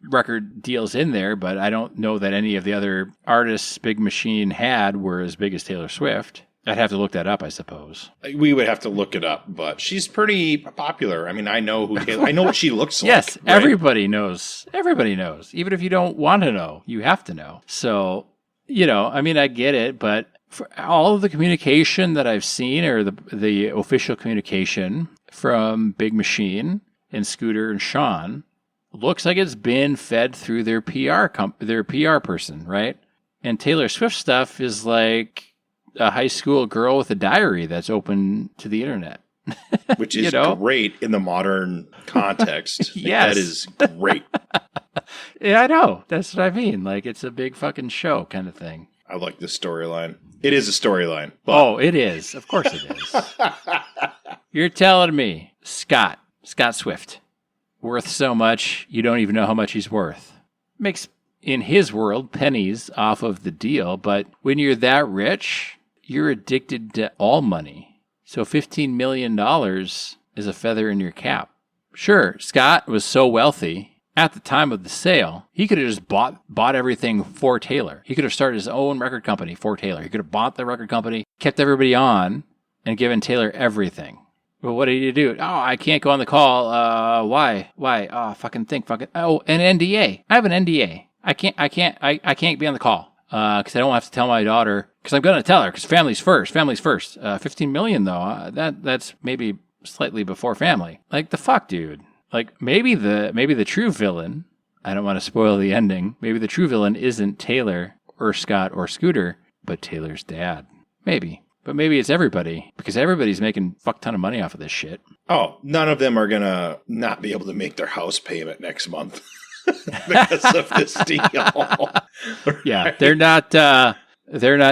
record deals in there, but I don't know that any of the other artists Big Machine had were as big as Taylor Swift. I'd have to look that up, I suppose. We would have to look it up, but she's pretty popular. I mean, I know who Taylor. I know what she looks like. Yes, right? Everybody knows. Everybody knows. Even if you don't want to know, you have to know. So, I mean, I get it, but for all of the communication that I've seen, or the official communication from Big Machine and Scooter and Sean, looks like it's been fed through their PR person, right? And Taylor Swift stuff is like a high school girl with a diary that's open to the internet. Which is great in the modern context. Yes. That is great. Yeah, I know. That's what I mean. Like, it's a big fucking show kind of thing. I like this storyline. It is a storyline. Oh, it is. Of course it is. You're telling me Scott Swift, worth so much, you don't even know how much he's worth. Makes, in his world, pennies off of the deal, but when you're that rich, you're addicted to all money. So $15 million is a feather in your cap. Sure, Scott was so wealthy at the time of the sale, he could have just bought everything for Taylor. He could have started his own record company for Taylor. He could have bought the record company, kept everybody on, and given Taylor everything. Well, what did he do? Oh, I can't go on the call. Why? Oh, an NDA. I have an NDA. I can't be on the call. Because I don't have to tell my daughter, because I'm going to tell her, because family's first. 15 million though, that's maybe slightly before family. Like, the fuck, dude. Like, maybe the true villain I don't want to spoil the ending. Maybe the true villain isn't Taylor or Scott or Scooter, but Taylor's dad. Maybe. But maybe it's everybody, because everybody's making a fuck ton of money off of this shit. Oh, none of them are going to not be able to make their house payment next month because of this deal. Yeah, Right? they're not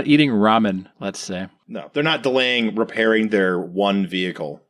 eating ramen, let's say. No, they're not delaying repairing their one vehicle.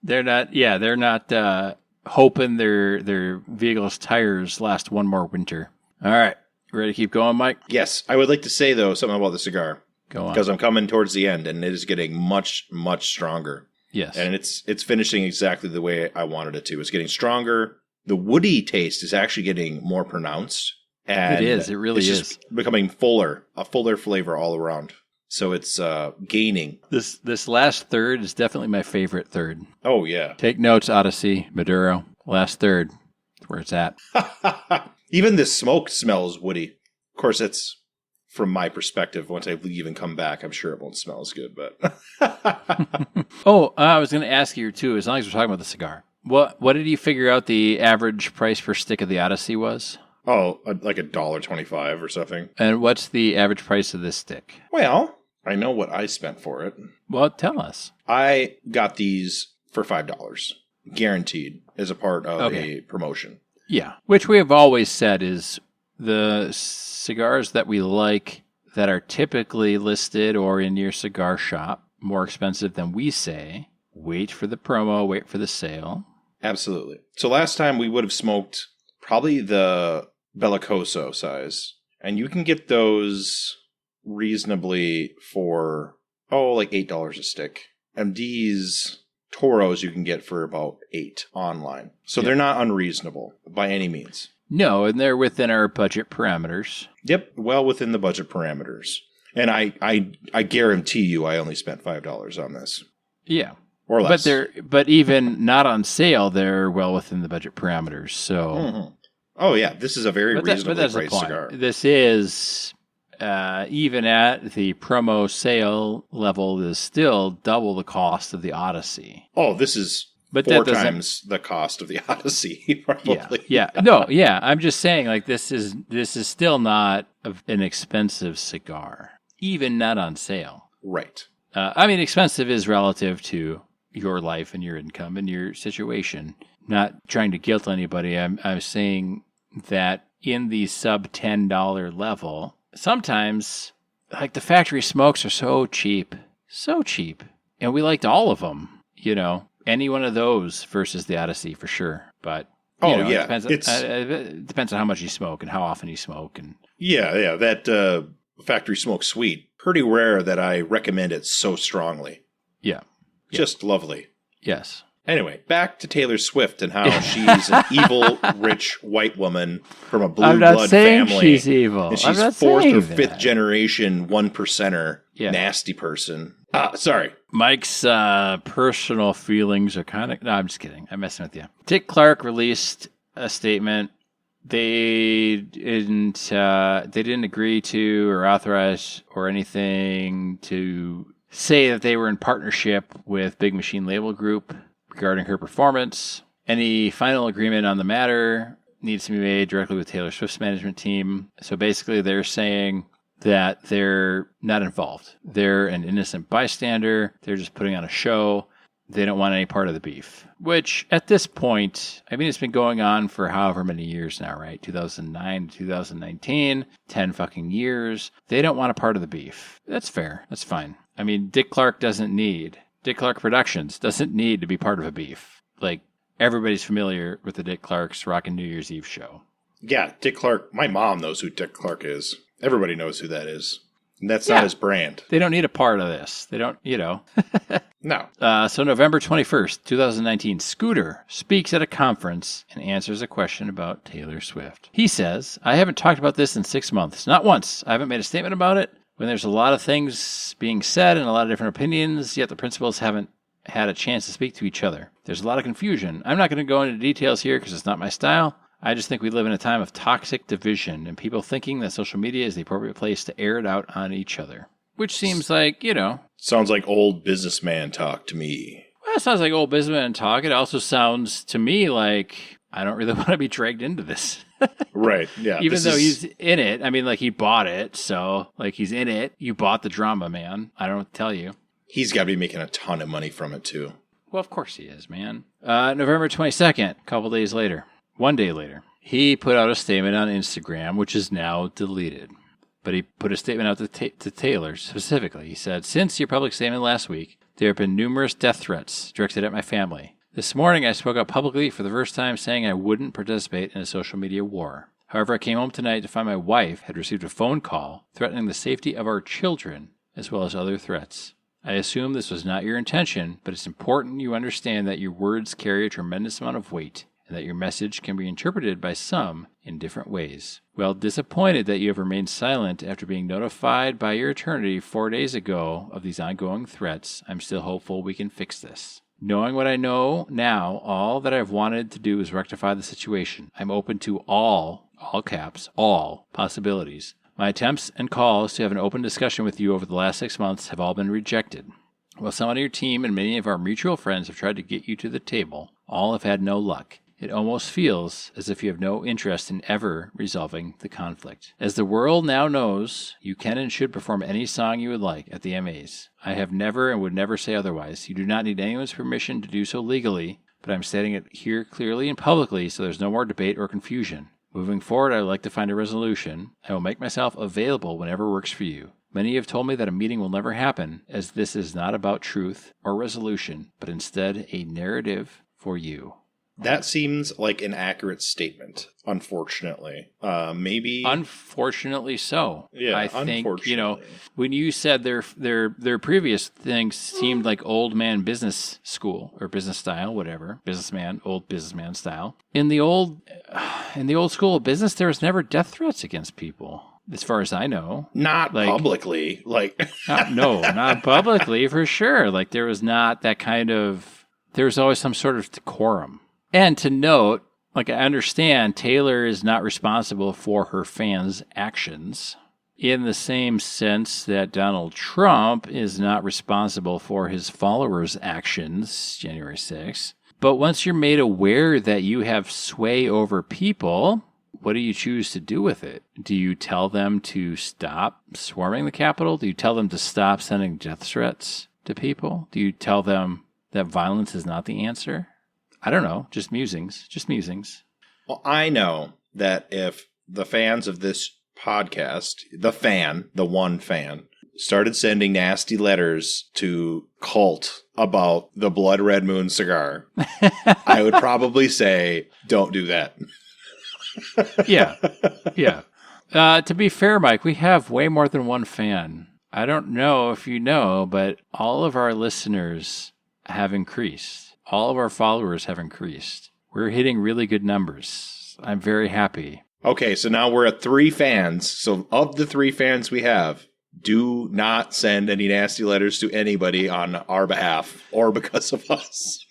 They're not hoping their vehicle's tires last one more winter. All right. Ready to keep going, Mike? Yes, I would like to say, though, something about the cigar. Go on. Because I'm coming towards the end, and it is getting much, much stronger. Yes. And it's finishing exactly the way I wanted it to. It's getting stronger. The woody taste is actually getting more pronounced. And it is. It really is. Just becoming fuller, a fuller flavor all around. So it's gaining. This last third is definitely my favorite third. Oh, yeah. Take notes, Odyssey, Maduro. Last third. That's where it's at. Even the smoke smells woody. Of course, that's from my perspective. Once I leave and come back, I'm sure it won't smell as good. But I was going to ask you too. As long as we're talking about the cigar, what did you figure out the average price per stick of the Odyssey was? like $1.25 or something. And what's the average price of this stick? Well, I know what I spent for it. Well, tell us. I got these for $5, guaranteed, as a part of a promotion. Yeah, which we have always said is the cigars that we like that are typically listed or in your cigar shop more expensive than we say. Wait for the promo, wait for the sale. Absolutely. So last time we would have smoked probably the Bellicoso size, and you can get those reasonably for like $8 a stick. And these Toros you can get for about $8 online. So they're not unreasonable by any means. No, and they're within our budget parameters. Yep, well within the budget parameters. And I guarantee you I only spent $5 on this. Yeah. Or less. But even not on sale, they're well within the budget parameters. So Oh yeah, this is a very reasonably priced cigar. This is even at the promo sale level is still double the cost of the Odyssey. Oh, this is four times the cost of the Odyssey, probably. Yeah. No, yeah. I'm just saying, like, this is still not an expensive cigar, even not on sale. Right. I mean, expensive is relative to your life and your income and your situation. Not trying to guilt anybody. I'm saying that in the sub $10 level, sometimes, like, the factory smokes are so cheap, and we liked all of them. You know, any one of those versus the Odyssey for sure. But it depends on how much you smoke and how often you smoke. And yeah, that factory smoke sweet, pretty rare that I recommend it so strongly. Yeah. Just lovely. Yes. Anyway, back to Taylor Swift and how she's an evil, rich white woman from a blue I'm not blood saying family. She's evil. And I'm she's not fourth saying or that. fifth generation 1%er, Yeah. nasty person. Sorry. Mike's personal feelings are kind of... No, I'm just kidding. I'm messing with you. Dick Clark released a statement. They didn't agree to or authorize or anything to say that they were in partnership with Big Machine Label Group regarding her performance. Any final agreement on the matter needs to be made directly with Taylor Swift's management team. So basically they're saying that they're not involved. They're an innocent bystander. They're just putting on a show. They don't want any part of the beef. Which, at this point, I mean, it's been going on for however many years now, right? 2009 to 2019, 10 fucking years. They don't want a part of the beef. That's fair. That's fine. I mean, Dick Clark Productions doesn't need to be part of a beef. Like, everybody's familiar with the Dick Clark's Rockin' New Year's Eve show. Yeah, Dick Clark. My mom knows who Dick Clark is. Everybody knows who that is. And that's not his brand. They don't need a part of this. They don't, No. So November 21st, 2019, Scooter speaks at a conference and answers a question about Taylor Swift. He says, I haven't talked about this in 6 months. Not once. I haven't made a statement about it. When there's a lot of things being said and a lot of different opinions, yet the principals haven't had a chance to speak to each other. There's a lot of confusion. I'm not going to go into details here because it's not my style. I just think we live in a time of toxic division and people thinking that social media is the appropriate place to air it out on each other. Which seems like, Sounds like old businessman talk to me. That sounds like old businessman talk. It also sounds to me like I don't really want to be dragged into this. Right. Yeah. Even though he's in it. I mean, like, he bought it. So, like, he's in it. You bought the drama, man. I don't tell you. He's got to be making a ton of money from it, too. Well, of course he is, man. November 22nd, a couple days later, 1 day later, he put out a statement on Instagram, which is now deleted. But he put a statement out to Taylor specifically. He said, "Since your public statement last week, there have been numerous death threats directed at my family. This morning, I spoke up publicly for the first time saying I wouldn't participate in a social media war. However, I came home tonight to find my wife had received a phone call threatening the safety of our children, as well as other threats. I assume this was not your intention, but it's important you understand that your words carry a tremendous amount of weight, and that your message can be interpreted by some in different ways. While disappointed that you have remained silent after being notified by your attorney 4 days ago of these ongoing threats, I'm still hopeful we can fix this. Knowing what I know now, all that I've wanted to do is rectify the situation. I'm open to all caps, all possibilities. My attempts and calls to have an open discussion with you over the last 6 months have all been rejected. While some on your team and many of our mutual friends have tried to get you to the table, all have had no luck. It almost feels as if you have no interest in ever resolving the conflict. As the world now knows, you can and should perform any song you would like at the MAs. I have never and would never say otherwise. You do not need anyone's permission to do so legally, but I'm stating it here clearly and publicly so there's no more debate or confusion. Moving forward, I would like to find a resolution. I will make myself available whenever works for you. Many have told me that a meeting will never happen, as this is not about truth or resolution, but instead a narrative for you." That seems like an accurate statement, unfortunately. Maybe. Unfortunately so. Yeah, I think, when you said their previous things seemed like old man business school or business style, whatever. Old businessman style. In the old school of business, there was never death threats against people. As far as I know. Not publicly. Not publicly, for sure. Like, there was not that kind of... There was always some sort of decorum. And to note, I understand Taylor is not responsible for her fans' actions in the same sense that Donald Trump is not responsible for his followers' actions January 6th. But once you're made aware that you have sway over people, what do you choose to do with it? Do you tell them to stop swarming the Capitol? Do you tell them to stop sending death threats to people? Do you tell them that violence is not the answer? I don't know. Just musings. Well, I know that if the fans of this podcast, the one fan, started sending nasty letters to Cult about the Blood Red Moon cigar, I would probably say, don't do that. Yeah. To be fair, Mike, we have way more than one fan. I don't know if you know, but all of our listeners have increased. All of our followers have increased. We're hitting really good numbers. I'm very happy. Okay, so now we're at 3 fans. So of the 3 fans we have, do not send any nasty letters to anybody on our behalf or because of us.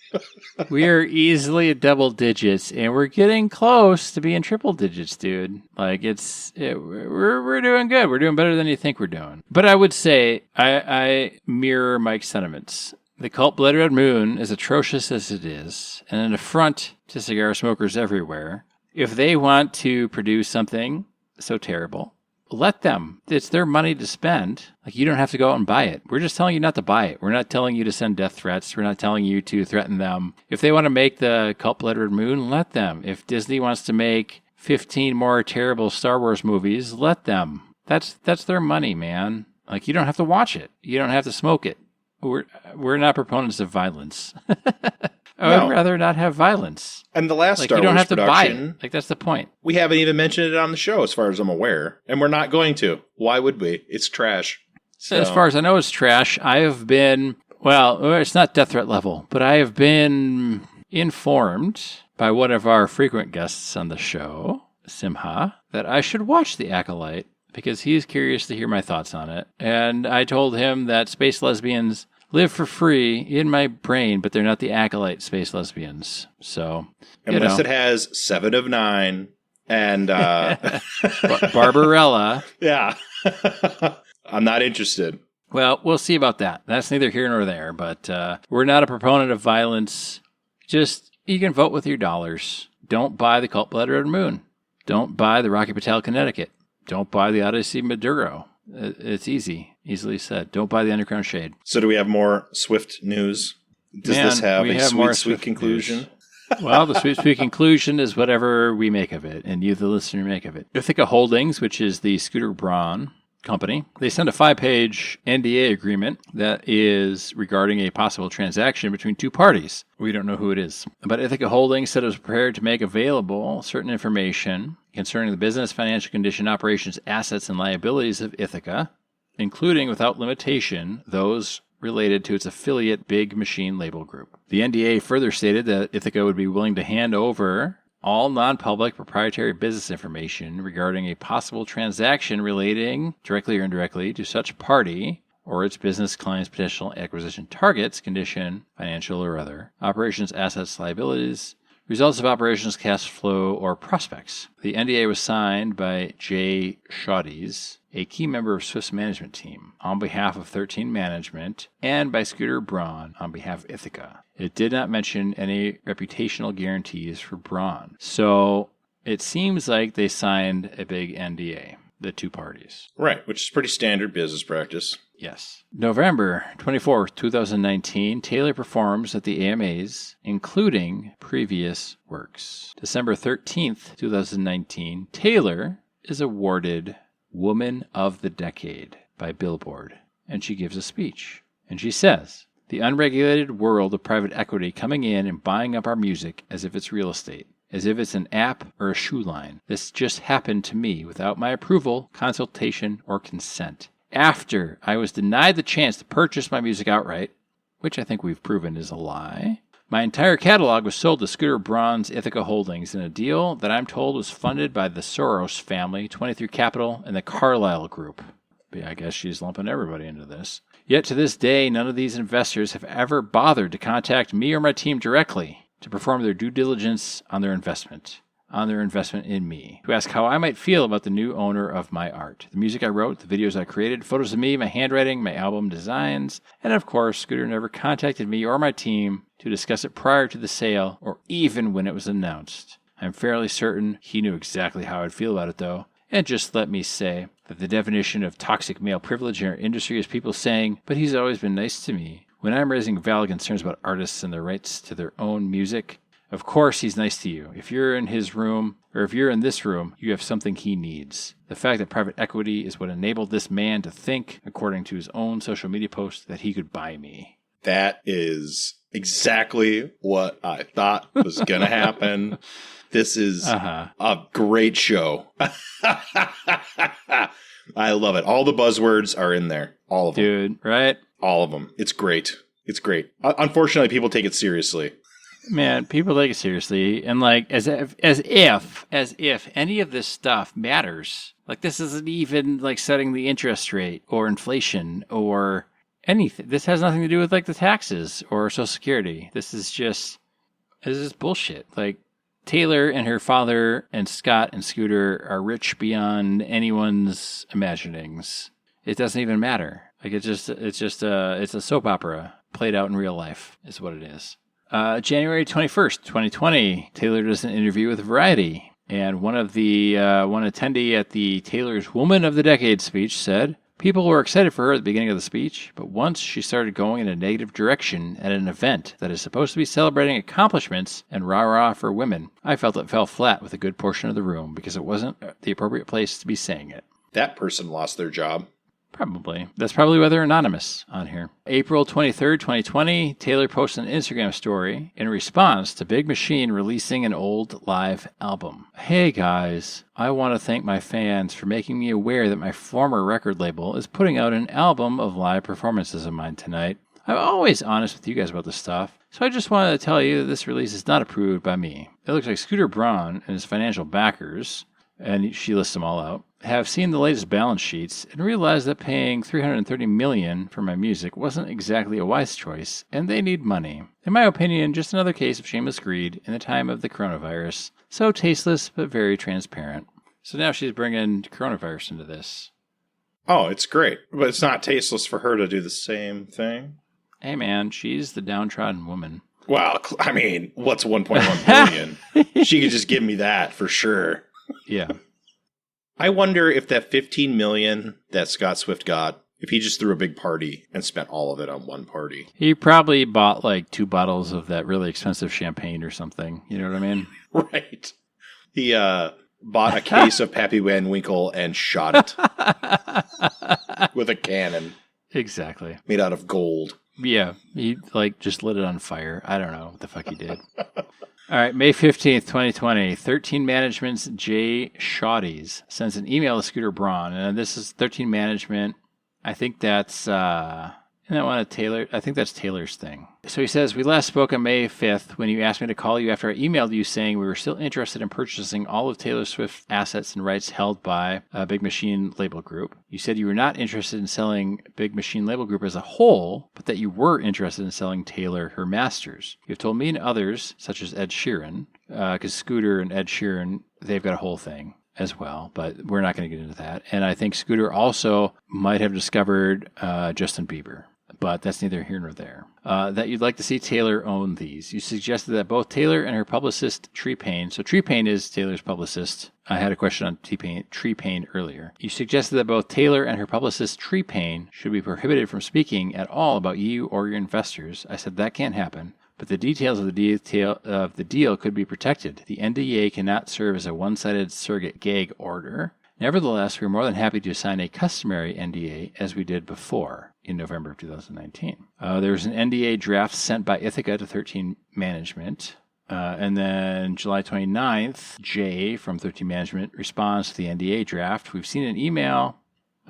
We are easily at double digits, and we're getting close to being triple digits, dude. Like, we're doing good. We're doing better than you think we're doing. But I would say I mirror Mike's sentiments. The Cult Blood Red Moon, as atrocious as it is, and an affront to cigar smokers everywhere, if they want to produce something so terrible, let them. It's their money to spend. You don't have to go out and buy it. We're just telling you not to buy it. We're not telling you to send death threats. We're not telling you to threaten them. If they want to make the Cult Blood Red Moon, let them. If Disney wants to make 15 more terrible Star Wars movies, let them. That's their money, man. You don't have to watch it. You don't have to smoke it. We're not proponents of violence. I would rather not have violence. And the last Star Wars you don't have to buy production, it. That's the point. We haven't even mentioned it on the show, as far as I'm aware, and we're not going to. Why would we? It's trash. So. As far as I know, it's trash. I have been it's not death threat level, but I have been informed by one of our frequent guests on the show, Simha, that I should watch The Acolyte because he's curious to hear my thoughts on it. And I told him that space lesbians live for free in my brain, but they're not the Acolyte space lesbians. So, unless it has 7 of 9 and Barbarella. Yeah. I'm not interested. Well, we'll see about that. That's neither here nor there, but we're not a proponent of violence. Just, you can vote with your dollars. Don't buy the Cult Blood Red Moon. Don't buy the Rocky Patel, Connecticut. Don't buy the Odyssey Maduro. It's easily said. Don't buy the Underground Shade. So do we have more Swift news? Does this have a sweet conclusion? News. Well, the sweet conclusion is whatever we make of it, and you, the listener, make of it. Ithaca Holdings, which is the Scooter Braun company, they sent a 5-page NDA agreement that is regarding a possible transaction between two parties. We don't know who it is. But Ithaca Holdings said it was prepared to make available certain information concerning the business, financial condition, operations, assets, and liabilities of Ithaca, including, without limitation, those related to its affiliate Big Machine Label Group. The NDA further stated that Ithaca would be willing to hand over all non-public proprietary business information regarding a possible transaction relating, directly or indirectly, to such party or its business client's potential acquisition targets, condition, financial or other, operations, assets, liabilities, results of operations, cash flow, or prospects. The NDA was signed by Jay Shawties, a key member of Swift's management team, on behalf of 13 Management, and by Scooter Braun on behalf of Ithaca. It did not mention any reputational guarantees for Braun. So it seems like they signed a big NDA, the two parties. Right, which is pretty standard business practice. Yes. November 24th, 2019, Taylor performs at the AMAs, including previous works. December 13th, 2019, Taylor is awarded Woman of the Decade by Billboard, and she gives a speech. And she says, "The unregulated world of private equity coming in and buying up our music as if it's real estate, as if it's an app or a shoe line. This just happened to me without my approval, consultation, or consent. After I was denied the chance to purchase my music outright," which I think we've proven is a lie, "my entire catalog was sold to Scooter Braun's Ithaca Holdings in a deal that I'm told was funded by the Soros family, 23 Capital, and the Carlyle Group." I guess she's lumping everybody into this. "Yet to this day, none of these investors have ever bothered to contact me or my team directly to perform their due diligence on their investment in me, to ask how I might feel about the new owner of my art, the music I wrote, the videos I created, photos of me, my handwriting, my album designs, and of course, Scooter never contacted me or my team to discuss it prior to the sale or even when it was announced. I'm fairly certain he knew exactly how I'd feel about it though. And just let me say that the definition of toxic male privilege in our industry is people saying, 'But he's always been nice to me,' when I'm raising valid concerns about artists and their rights to their own music. Of course he's nice to you. If you're in his room, or if you're in this room, you have something he needs. The fact that private equity is what enabled this man to think, according to his own social media post, that he could buy me." That is exactly what I thought was going to happen. This is a great show. I love it. All the buzzwords are in there. All of them. Dude, right? All of them. It's great. It's great. Unfortunately, people take it seriously. Man, people take it seriously, and like as if any of this stuff matters. Like this isn't even like setting the interest rate or inflation or anything. This has nothing to do with like the taxes or Social Security. This is bullshit. Like Taylor and her father and Scott and Scooter are rich beyond anyone's imaginings. It doesn't even matter. Like it's a soap opera played out in real life is what it is. January 21st, 2020, Taylor does an interview with Variety, and one attendee at the Taylor's Woman of the Decade speech said, "People were excited for her at the beginning of the speech, but once she started going in a negative direction at an event that is supposed to be celebrating accomplishments and rah-rah for women, I felt it fell flat with a good portion of the room because it wasn't the appropriate place to be saying it." That person lost their job. Probably. That's probably why they're anonymous on here. April 23rd, 2020, Taylor posted an Instagram story in response to Big Machine releasing an old live album. "Hey guys, I want to thank my fans for making me aware that my former record label is putting out an album of live performances of mine tonight. I'm always honest with you guys about this stuff, so I just wanted to tell you that this release is not approved by me. It looks like Scooter Braun and his financial backers," and she lists them all out, "have seen the latest balance sheets and realized that paying $330 million for my music wasn't exactly a wise choice, and they need money. In my opinion, just another case of shameless greed in the time of the coronavirus. So tasteless, but very transparent." So now she's bringing coronavirus into this. Oh, it's great. But it's not tasteless for her to do the same thing. Hey, man, she's the downtrodden woman. Well, I mean, what's 1.1 billion? She could just give me that for sure. Yeah. I wonder if that 15 million that Scott Swift got, if he just threw a big party and spent all of it on one party. He probably bought like 2 bottles of that really expensive champagne or something. You know what I mean? Right. He bought a case of Pappy Van Winkle and shot it with a cannon. Exactly. Made out of gold. Yeah. He like just lit it on fire. I don't know what the fuck he did. All right, May 15th, 2020, 13 Management's Jay Shawties sends an email to Scooter Braun. And this is 13 Management. I think that's, isn't that one of Taylor? I think that's Taylor's thing. So he says, we last spoke on May 5th when you asked me to call you after I emailed you saying we were still interested in purchasing all of Taylor Swift's assets and rights held by Big Machine Label Group. You said you were not interested in selling Big Machine Label Group as a whole, but that you were interested in selling Taylor her masters. You've told me and others, such as Ed Sheeran, because Scooter and Ed Sheeran, they've got a whole thing as well, but we're not going to get into that. And I think Scooter also might have discovered Justin Bieber. But that's neither here nor there. That you'd like to see Taylor own these. You suggested that both Taylor and her publicist, Tree Payne, so Tree Payne is Taylor's publicist. I had a question on Tree Payne earlier. You suggested that both Taylor and her publicist, Tree Payne, should be prohibited from speaking at all about you or your investors. I said that can't happen. But the details of the deal could be protected. The NDA cannot serve as a one-sided surrogate gag order. Nevertheless, we're more than happy to sign a customary NDA as we did before in November of 2019. There was an NDA draft sent by Ithaca to 13 Management. And then July 29th, Jay from 13 Management responds to the NDA draft. We've seen an email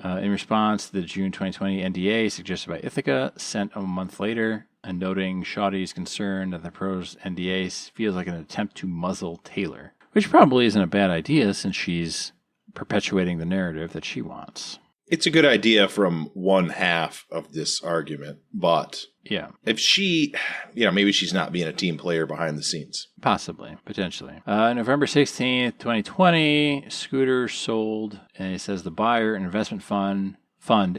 in response to the June 2020 NDA suggested by Ithaca, sent a month later, and noting Shawty's concern that the proposed NDA feels like an attempt to muzzle Taylor, which probably isn't a bad idea since she's perpetuating the narrative that she wants. It's a good idea from one half of this argument, but yeah, if she, maybe she's not being a team player behind the scenes. Possibly, potentially. November 16th, 2020, Scooter sold, and it says the buyer, an investment fund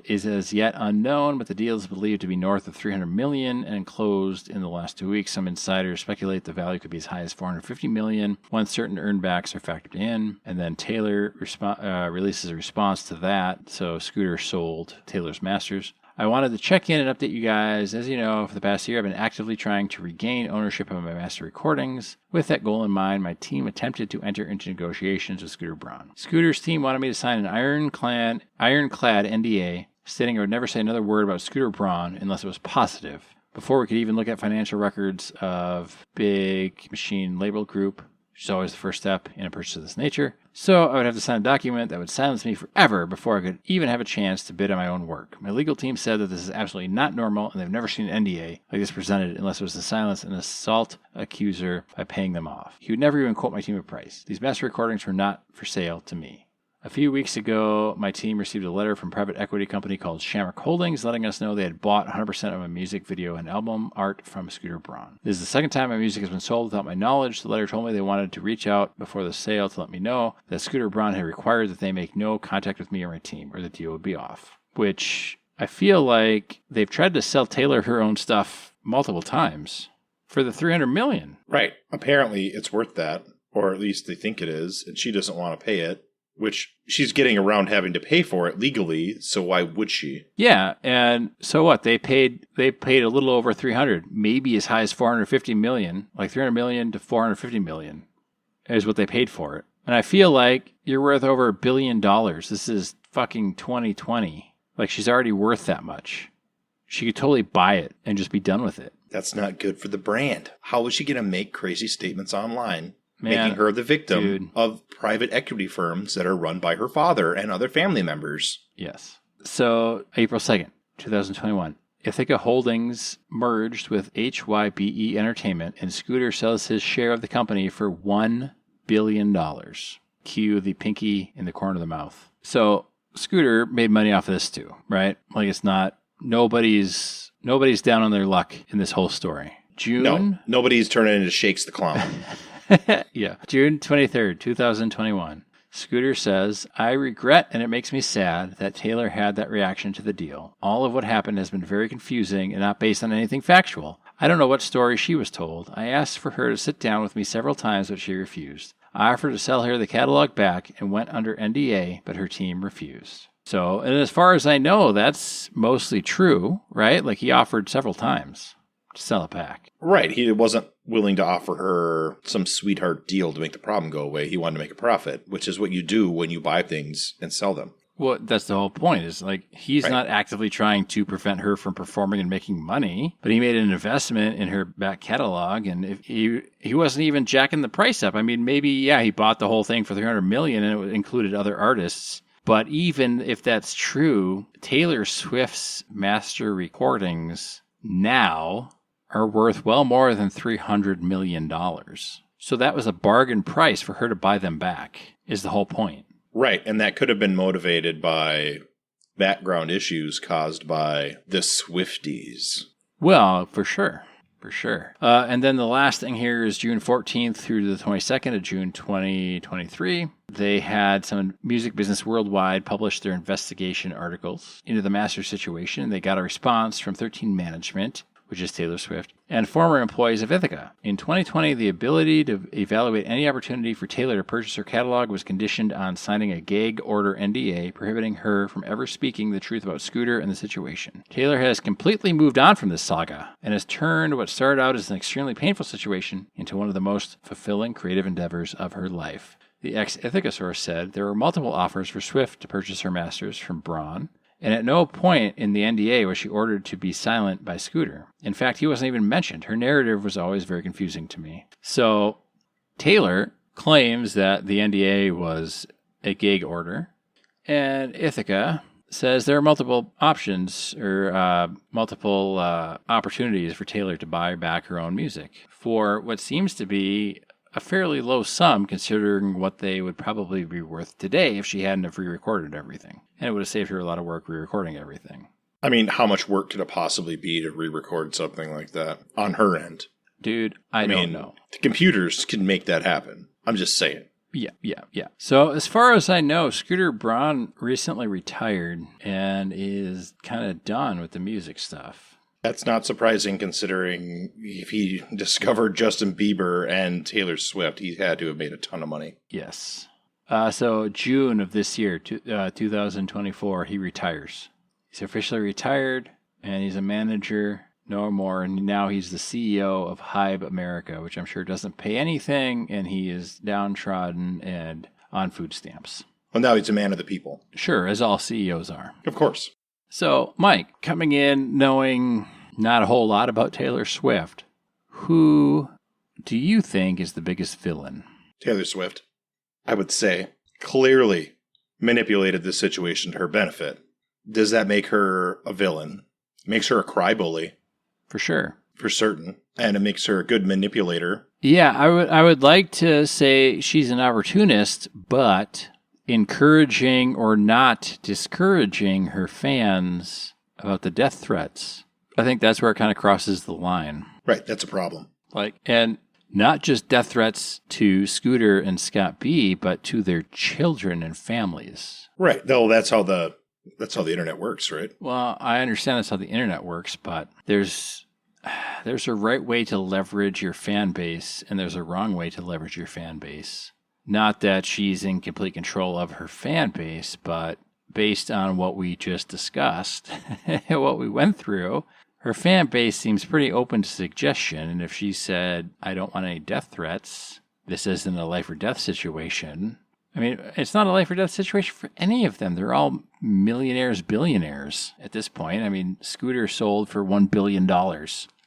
is as yet unknown, but the deal is believed to be north of $300 million and closed in the last 2 weeks. Some insiders speculate the value could be as high as $450 million once certain earnbacks are factored in. And then Taylor releases a response to that. So Scooter sold Taylor's masters. I wanted to check in and update you guys. As you know, for the past year, I've been actively trying to regain ownership of my master recordings. With that goal in mind, my team attempted to enter into negotiations with Scooter Braun. Scooter's team wanted me to sign an ironclad NDA, stating I would never say another word about Scooter Braun unless it was positive, before we could even look at financial records of Big Machine Label Group, which is always the first step in a purchase of this nature. So I would have to sign a document that would silence me forever before I could even have a chance to bid on my own work. My legal team said that this is absolutely not normal, and they've never seen an NDA like this presented unless it was to silence an assault accuser by paying them off. He would never even quote my team a price. These master recordings were not for sale to me. A few weeks ago, my team received a letter from a private equity company called Shamrock Holdings letting us know they had bought 100% of my music, video, and album art from Scooter Braun. This is the second time my music has been sold without my knowledge. The letter told me they wanted to reach out before the sale to let me know that Scooter Braun had required that they make no contact with me or my team, or the deal would be off. Which I feel like they've tried to sell Taylor her own stuff multiple times for the $300 million. Right. Apparently it's worth that, or at least they think it is, and she doesn't want to pay it. Which she's getting around having to pay for it legally, so why would she? Yeah, and so what? They paid a little over 300, maybe as high as 450 million, like 300 million to 450 million is what they paid for it. And I feel like you're worth over $1 billion. This is fucking 2020. Like she's already worth that much. She could totally buy it and just be done with it. That's not good for the brand. How is she going to make crazy statements online? Making her the victim of private equity firms that are run by her father and other family members. Yes. So, April 2nd, 2021, Ithaca Holdings merged with HYBE Entertainment, and Scooter sells his share of the company for $1 billion. Cue the pinky in the corner of the mouth. So, Scooter made money off of this too, right? Like it's not, nobody's down on their luck in this whole story. No, nobody's turning into Shakes the Clown. Yeah. June 23rd, 2021. Scooter says, I regret and it makes me sad that Taylor had that reaction to the deal. All of what happened has been very confusing and not based on anything factual. I don't know what story she was told. I asked for her to sit down with me several times, but she refused. I offered to sell her the catalog back and went under NDA, but her team refused. So, and as far as I know, that's mostly true, right? Like he offered several times to sell it back. Right. He wasn't willing to offer her some sweetheart deal to make the problem go away. He wanted to make a profit, which is what you do when you buy things and sell them. Well, that's the whole point, is like he's not actively trying to prevent her from performing and making money, but he made an investment in her back catalog, and if he wasn't even jacking the price up. I mean, maybe, he bought the whole thing for $300 million and it included other artists. But even if that's true, Taylor Swift's master recordings now are worth well more than $300 million. So that was a bargain price for her to buy them back, is the whole point. Right, and that could have been motivated by background issues caused by the Swifties. Well, for sure. For sure. And then the last thing here is June 14th through the 22nd of June 2023. They had some Music Business Worldwide publish their investigation articles into the master situation. They got a response from 13 Management, which is Taylor Swift, and former employees of Ithaca. In 2020, the ability to evaluate any opportunity for Taylor to purchase her catalog was conditioned on signing a gag order NDA prohibiting her from ever speaking the truth about Scooter and the situation. Taylor has completely moved on from this saga and has turned what started out as an extremely painful situation into one of the most fulfilling creative endeavors of her life. The ex-Ithaca source said there were multiple offers for Swift to purchase her masters from Braun, and at no point in the NDA was she ordered to be silent by Scooter. In fact, he wasn't even mentioned. Her narrative was always very confusing to me. So Taylor claims that the NDA was a gag order, and Ithaca says there are multiple options or multiple opportunities for Taylor to buy back her own music for what seems to be a fairly low sum considering what they would probably be worth today if she hadn't have re-recorded everything. And it would have saved her a lot of work re-recording everything. I mean, how much work could it possibly be to re-record something like that on her end? Dude, I don't know. The computers can make that happen. I'm just saying. Yeah. So as far as I know, Scooter Braun recently retired and is kind of done with the music stuff. That's not surprising considering if he discovered Justin Bieber and Taylor Swift, he had to have made a ton of money. Yes. So June of this year, 2024, he retires. He's officially retired, and he's a manager no more, and now he's the CEO of Hybe America, which I'm sure doesn't pay anything, and he is downtrodden and on food stamps. Well, now he's a man of the people. Sure, as all CEOs are. Of course. So, Mike, coming in knowing not a whole lot about Taylor Swift, who do you think is the biggest villain? Taylor Swift, I would say, clearly manipulated this situation to her benefit. Does that make her a villain? It makes her a crybaby. For sure. For certain. And it makes her a good manipulator. Yeah, I would like to say she's an opportunist, but encouraging or not discouraging her fans about the death threats. I think that's where it kind of crosses the line. Right, that's a problem. And not just death threats to Scooter and Scott B, but to their children and families. Right, though that's how the internet works, right? Well, I understand that's how the internet works, but there's a right way to leverage your fan base, and there's a wrong way to leverage your fan base. Not that she's in complete control of her fan base, but based on what we just discussed, what we went through, her fan base seems pretty open to suggestion. And if she said, I don't want any death threats, this isn't a life or death situation. I mean, it's not a life or death situation for any of them. They're all millionaires, billionaires at this point. I mean, Scooter sold for $1 billion.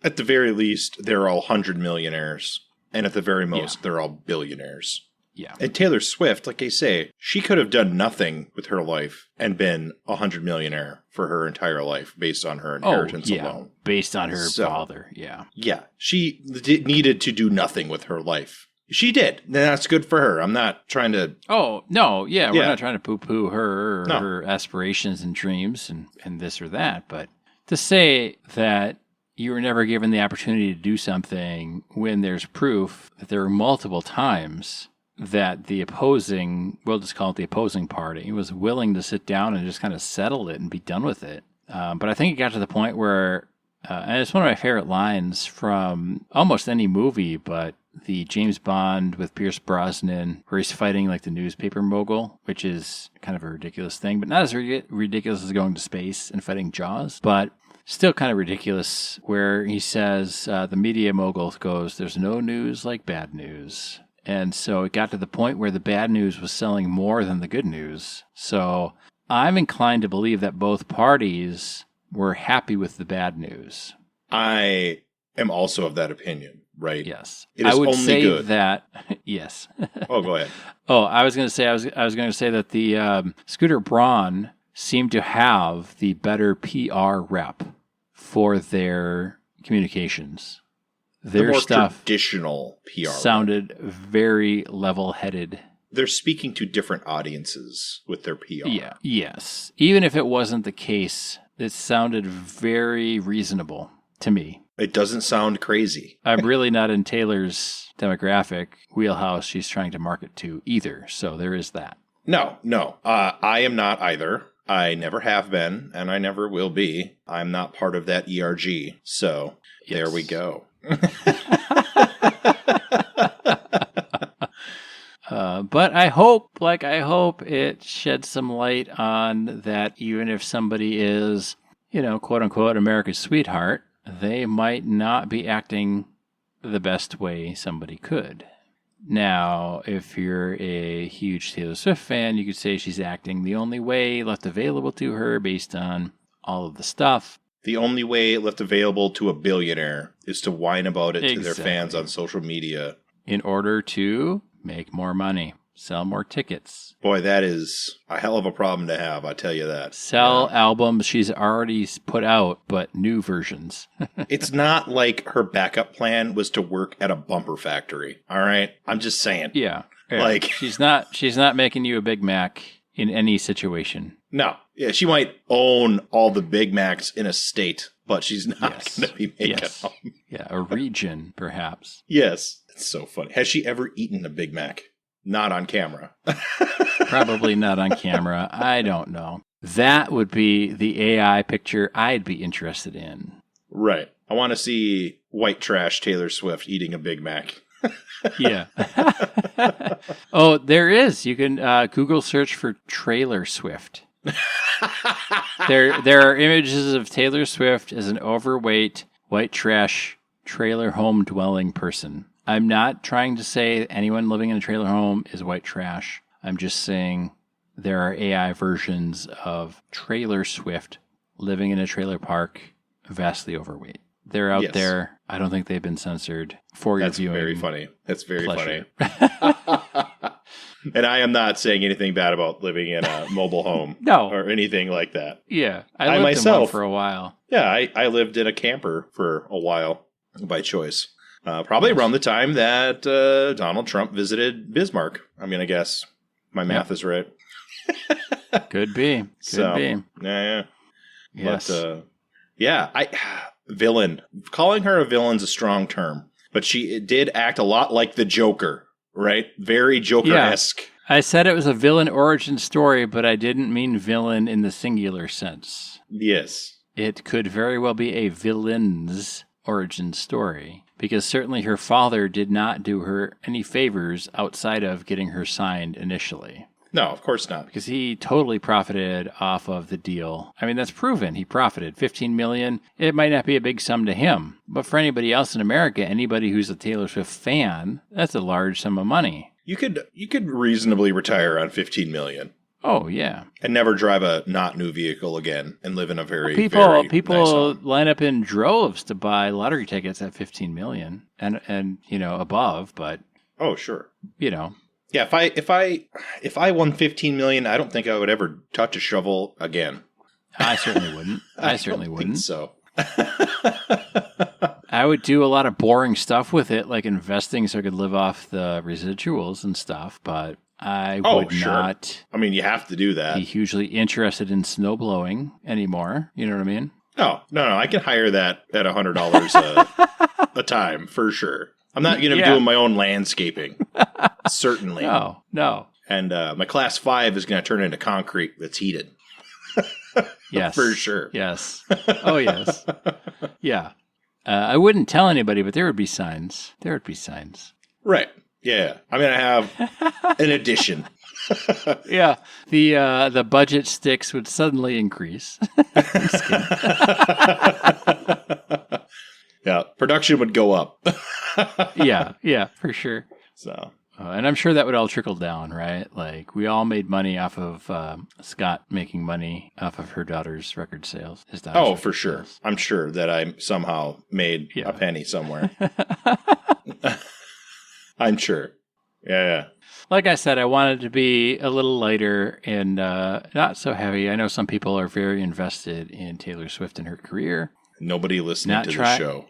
At the very least, they're all 100 millionaires. And at the very most, they're all billionaires. Yeah. And Taylor Swift, like I say, she could have done nothing with her life and been a 100 millionaire for her entire life based on her inheritance alone. Based on her father, Yeah, she needed to do nothing with her life. She did. And that's good for her. I'm not trying to... Oh, no, we're not trying to poo-poo her or her aspirations and dreams and this or that. But to say that you were never given the opportunity to do something when there's proof that there were multiple times that the opposing, we'll just call it the opposing party, was willing to sit down and just kind of settle it and be done with it. But I think it got to the point where, and it's one of my favorite lines from almost any movie, but the James Bond with Pierce Brosnan, where he's fighting like the newspaper mogul, which is kind of a ridiculous thing, but not as ridiculous as going to space and fighting Jaws, but still kind of ridiculous, where he says, the media mogul goes, "There's no news like bad news." And so it got to the point where the bad news was selling more than the good news. So I'm inclined to believe that both parties were happy with the bad news. I am also of that opinion, right? Yes. It is I would only say good. that, yes. Oh, go ahead. I was going to say that the Scooter Braun seemed to have the better PR rep for their communications. Their more stuff traditional PR sounded very level-headed. They're speaking to different audiences with their PR. Yeah. Yes. Even if it wasn't the case, it sounded very reasonable to me. It doesn't sound crazy. I'm really not in Taylor's demographic wheelhouse she's trying to market to either. So there is that. No. I am not either. I never have been, and I never will be. I'm not part of that ERG. So There we go. But I hope it sheds some light on that. Even if somebody is, quote unquote, America's sweetheart, they might not be acting the best way somebody could. Now, if you're a huge Taylor Swift fan, you could say she's acting the only way left available to her based on all of the stuff. The only way left available to a billionaire is to whine about it to their Exactly. fans on social media. In order to make more money, sell more tickets. Boy, that is a hell of a problem to have, I tell you that. Sell albums she's already put out, but new versions. It's not like her backup plan was to work at a bumper factory, all right? I'm just saying. Yeah. Like- she's not making you a Big Mac in any situation. No. Yeah, she might own all the Big Macs in a state, but she's not going to be making them. Yeah, a region, perhaps. Yes. It's so funny. Has she ever eaten a Big Mac? Not on camera. Probably not on camera. I don't know. That would be the AI picture I'd be interested in. Right. I want to see white trash Taylor Swift eating a Big Mac. Yeah. Oh, there is. You can Google search for Trailer Swift. There are images of Taylor Swift as an overweight, white trash, trailer home dwelling person. I'm not trying to say anyone living in a trailer home is white trash. I'm just saying there are AI versions of Trailer Swift living in a trailer park, vastly overweight. They're out there. I don't think they've been censored for your viewing. That's very funny. That's very pleasure. funny. And I am not saying anything bad about living in a mobile home No. or anything like that. Yeah. I lived myself- in one for a while. Yeah, I lived in a camper for a while by choice. Probably around the time that Donald Trump visited Bismarck. I mean, I guess my math is right. Could be. Could be. Yeah. Yes. But, villain. Calling her a villain's a strong term. But she did act a lot like the Joker, right? Very Joker-esque. Yeah. I said it was a villain origin story, but I didn't mean villain in the singular sense. Yes. It could very well be a villain's origin story, because certainly her father did not do her any favors outside of getting her signed initially. No, of course not. Because he totally profited off of the deal. I mean, that's proven. He profited $15 million. It might not be a big sum to him, but for anybody else in America, anybody who's a Taylor Swift fan, that's a large sum of money. You could reasonably retire on $15 million. Oh, yeah. And never drive a not new vehicle again and live in a very People nice home. line up in droves to buy lottery tickets at $15 million and above, but Oh, sure. Yeah, if I won $15 million, I don't think I would ever touch a shovel again. I certainly wouldn't. I certainly don't wouldn't. think so. I would do a lot of boring stuff with it, like investing so I could live off the residuals and stuff, but I would not I mean, you have to do that. be hugely interested in snowblowing anymore. You know what I mean? No. I can hire that at $100 a time for sure. I'm not going to be doing my own landscaping. Certainly. No. And my class 5 is going to turn into concrete that's heated. Yes. For sure. Yes. Oh, yes. Yeah. I wouldn't tell anybody, but there would be signs. Right. Yeah. I'm going to have an addition. Yeah. The budget sticks would suddenly increase. Yeah. Production would go up. Yeah, for sure. So. And I'm sure that would all trickle down, right? Like, we all made money off of Scott making money off of her daughter's record sales. For sure. Sales. I'm sure that I somehow made a penny somewhere. I'm sure. Yeah. Like I said, I wanted to be a little lighter and not so heavy. I know some people are very invested in Taylor Swift and her career. Nobody listening to the show.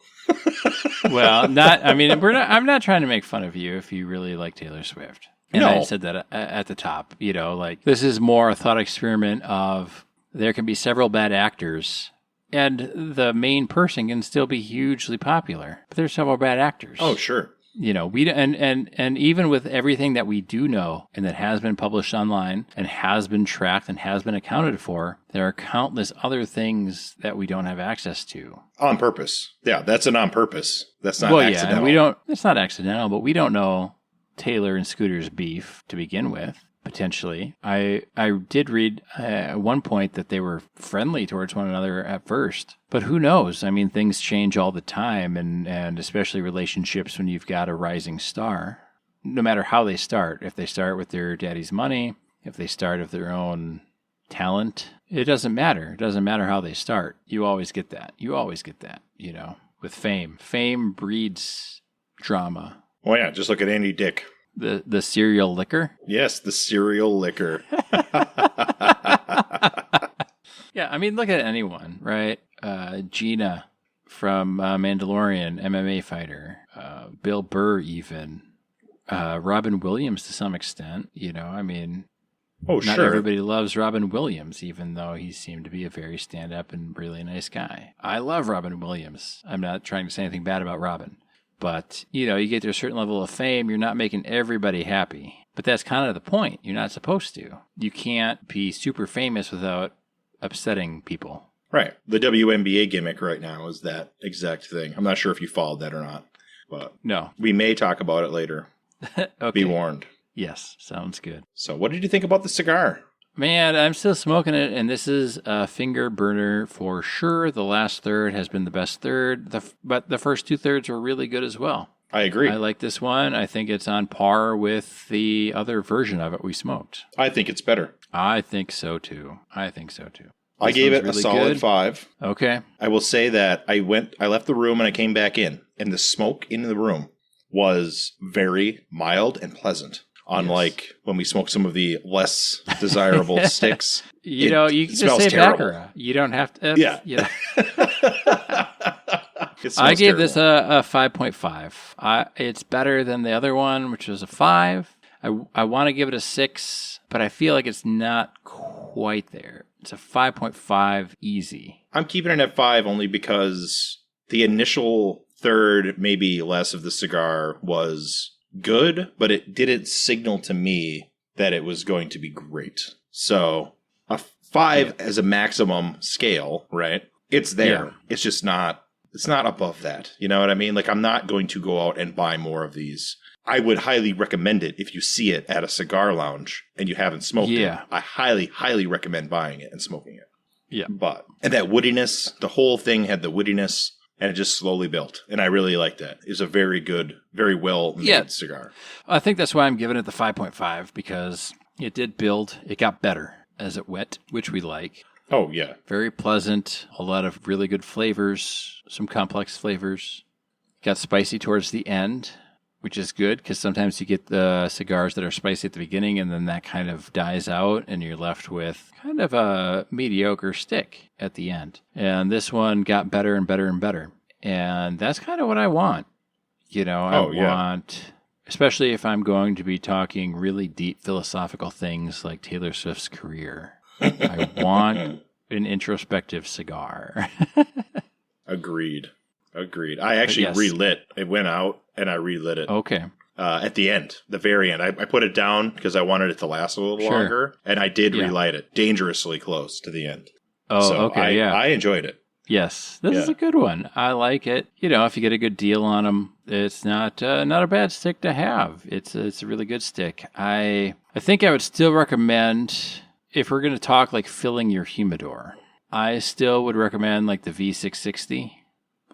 Well, I'm not trying to make fun of you if you really like Taylor Swift. And I said that at the top, like this is more a thought experiment of there can be several bad actors and the main person can still be hugely popular, but there's several bad actors. Oh, sure. We and even with everything that we do know and that has been published online and has been tracked and has been accounted for, there are countless other things that we don't have access to. On purpose. Yeah, that's on purpose. That's not accidental. Yeah, it's not accidental, but we don't know Taylor and Scooter's beef to begin with. Potentially. I did read at one point that they were friendly towards one another at first, but who knows? I mean, things change all the time, and especially relationships when you've got a rising star, no matter how they start. If they start with their daddy's money, if they start with their own talent, it doesn't matter. It doesn't matter how they start. You always get that, with fame. Fame breeds drama. Oh, yeah, just look at Andy Dick. The cereal liquor? Yes, the cereal liquor. Yeah, I mean, look at anyone, right? Gina from Mandalorian, MMA fighter. Bill Burr, even. Robin Williams to some extent, I mean... Oh, sure. Not everybody loves Robin Williams, even though he seemed to be a very stand-up and really nice guy. I love Robin Williams. I'm not trying to say anything bad about Robin. But, you get to a certain level of fame, you're not making everybody happy. But that's kind of the point. You're not supposed to. You can't be super famous without upsetting people. Right. The WNBA gimmick right now is that exact thing. I'm not sure if you followed that or not. But no. We may talk about it later. Okay. Be warned. Yes, sounds good. So what did you think about the cigar? Man, I'm still smoking it, and this is a finger burner for sure. The last third has been the best third, but the first 2/3 were really good as well. I agree. I like this one. I think it's on par with the other version of it we smoked. I think it's better. I think so, too. I gave it really a solid 5. Okay. I will say that I left the room and I came back in, and the smoke in the room was very mild and pleasant. Unlike when we smoke some of the less desirable sticks. You can just say terrible. Baccarat. You don't have to. Yeah. I gave this a 5.5. It's better than the other one, which was a 5. I want to give it a 6, but I feel like it's not quite there. It's a 5.5 easy. I'm keeping it at 5 only because the initial third, maybe less of the cigar was good, but it didn't signal to me that it was going to be great. So a 5 as a maximum scale, right? It's there. Yeah. It's just not, it's not above that. You know what I mean? Like, I'm not going to go out and buy more of these. I would highly recommend it if you see it at a cigar lounge and you haven't smoked it. I highly, highly recommend buying it and smoking it. Yeah. And that woodiness, the whole thing had the woodiness. And it just slowly built. And I really liked that. It was a very good, very well-made cigar. I think that's why I'm giving it the 5.5, because it did build. It got better as it went, which we like. Oh, yeah. Very pleasant. A lot of really good flavors. Some complex flavors. Got spicy towards the end, which is good, because sometimes you get the cigars that are spicy at the beginning, and then that kind of dies out, and you're left with kind of a mediocre stick at the end. And this one got better and better and better. And that's kind of what I want. I want, especially if I'm going to be talking really deep philosophical things like Taylor Swift's career. I want an introspective cigar. Agreed. Agreed. I actually yes. relit. It went out, and I relit it. Okay. At the end, the very end. I put it down because I wanted it to last a little longer, and I did relight it dangerously close to the end. Oh, so okay, I enjoyed it. Yes, this is a good one. I like it. You know, if you get a good deal on them, it's not a bad stick to have. It's a really good stick. I think I would still recommend, if we're going to talk like filling your humidor, I still would recommend like the V660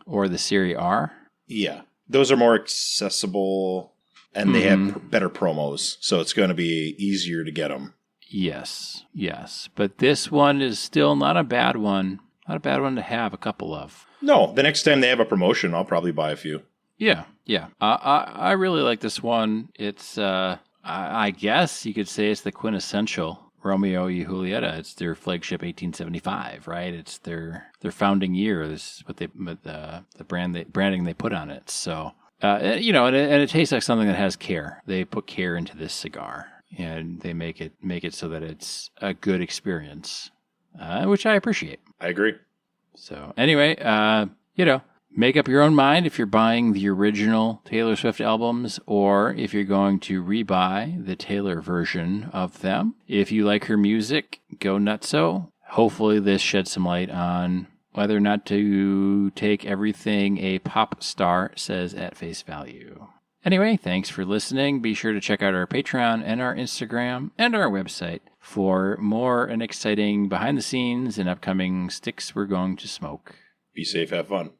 or the Series R. Yeah, those are more accessible. And they have better promos, so it's going to be easier to get them. Yes. But this one is still not a bad one. Not a bad one to have a couple of. No, the next time they have a promotion, I'll probably buy a few. Yeah. I really like this one. It's, I guess you could say it's the quintessential Romeo Y Julieta. It's their flagship 1875, right? It's their founding year. This is what the branding they put on it. So. And it tastes like something that has care. They put care into this cigar, and they make it so that it's a good experience, which I appreciate. I agree. So anyway, make up your own mind if you're buying the original Taylor Swift albums or if you're going to rebuy the Taylor version of them. If you like her music, go nutso. Hopefully this sheds some light on whether or not to take everything a pop star says at face value. Anyway, thanks for listening. Be sure to check out our Patreon and our Instagram and our website for more and exciting behind the scenes and upcoming sticks we're going to smoke. Be safe, have fun.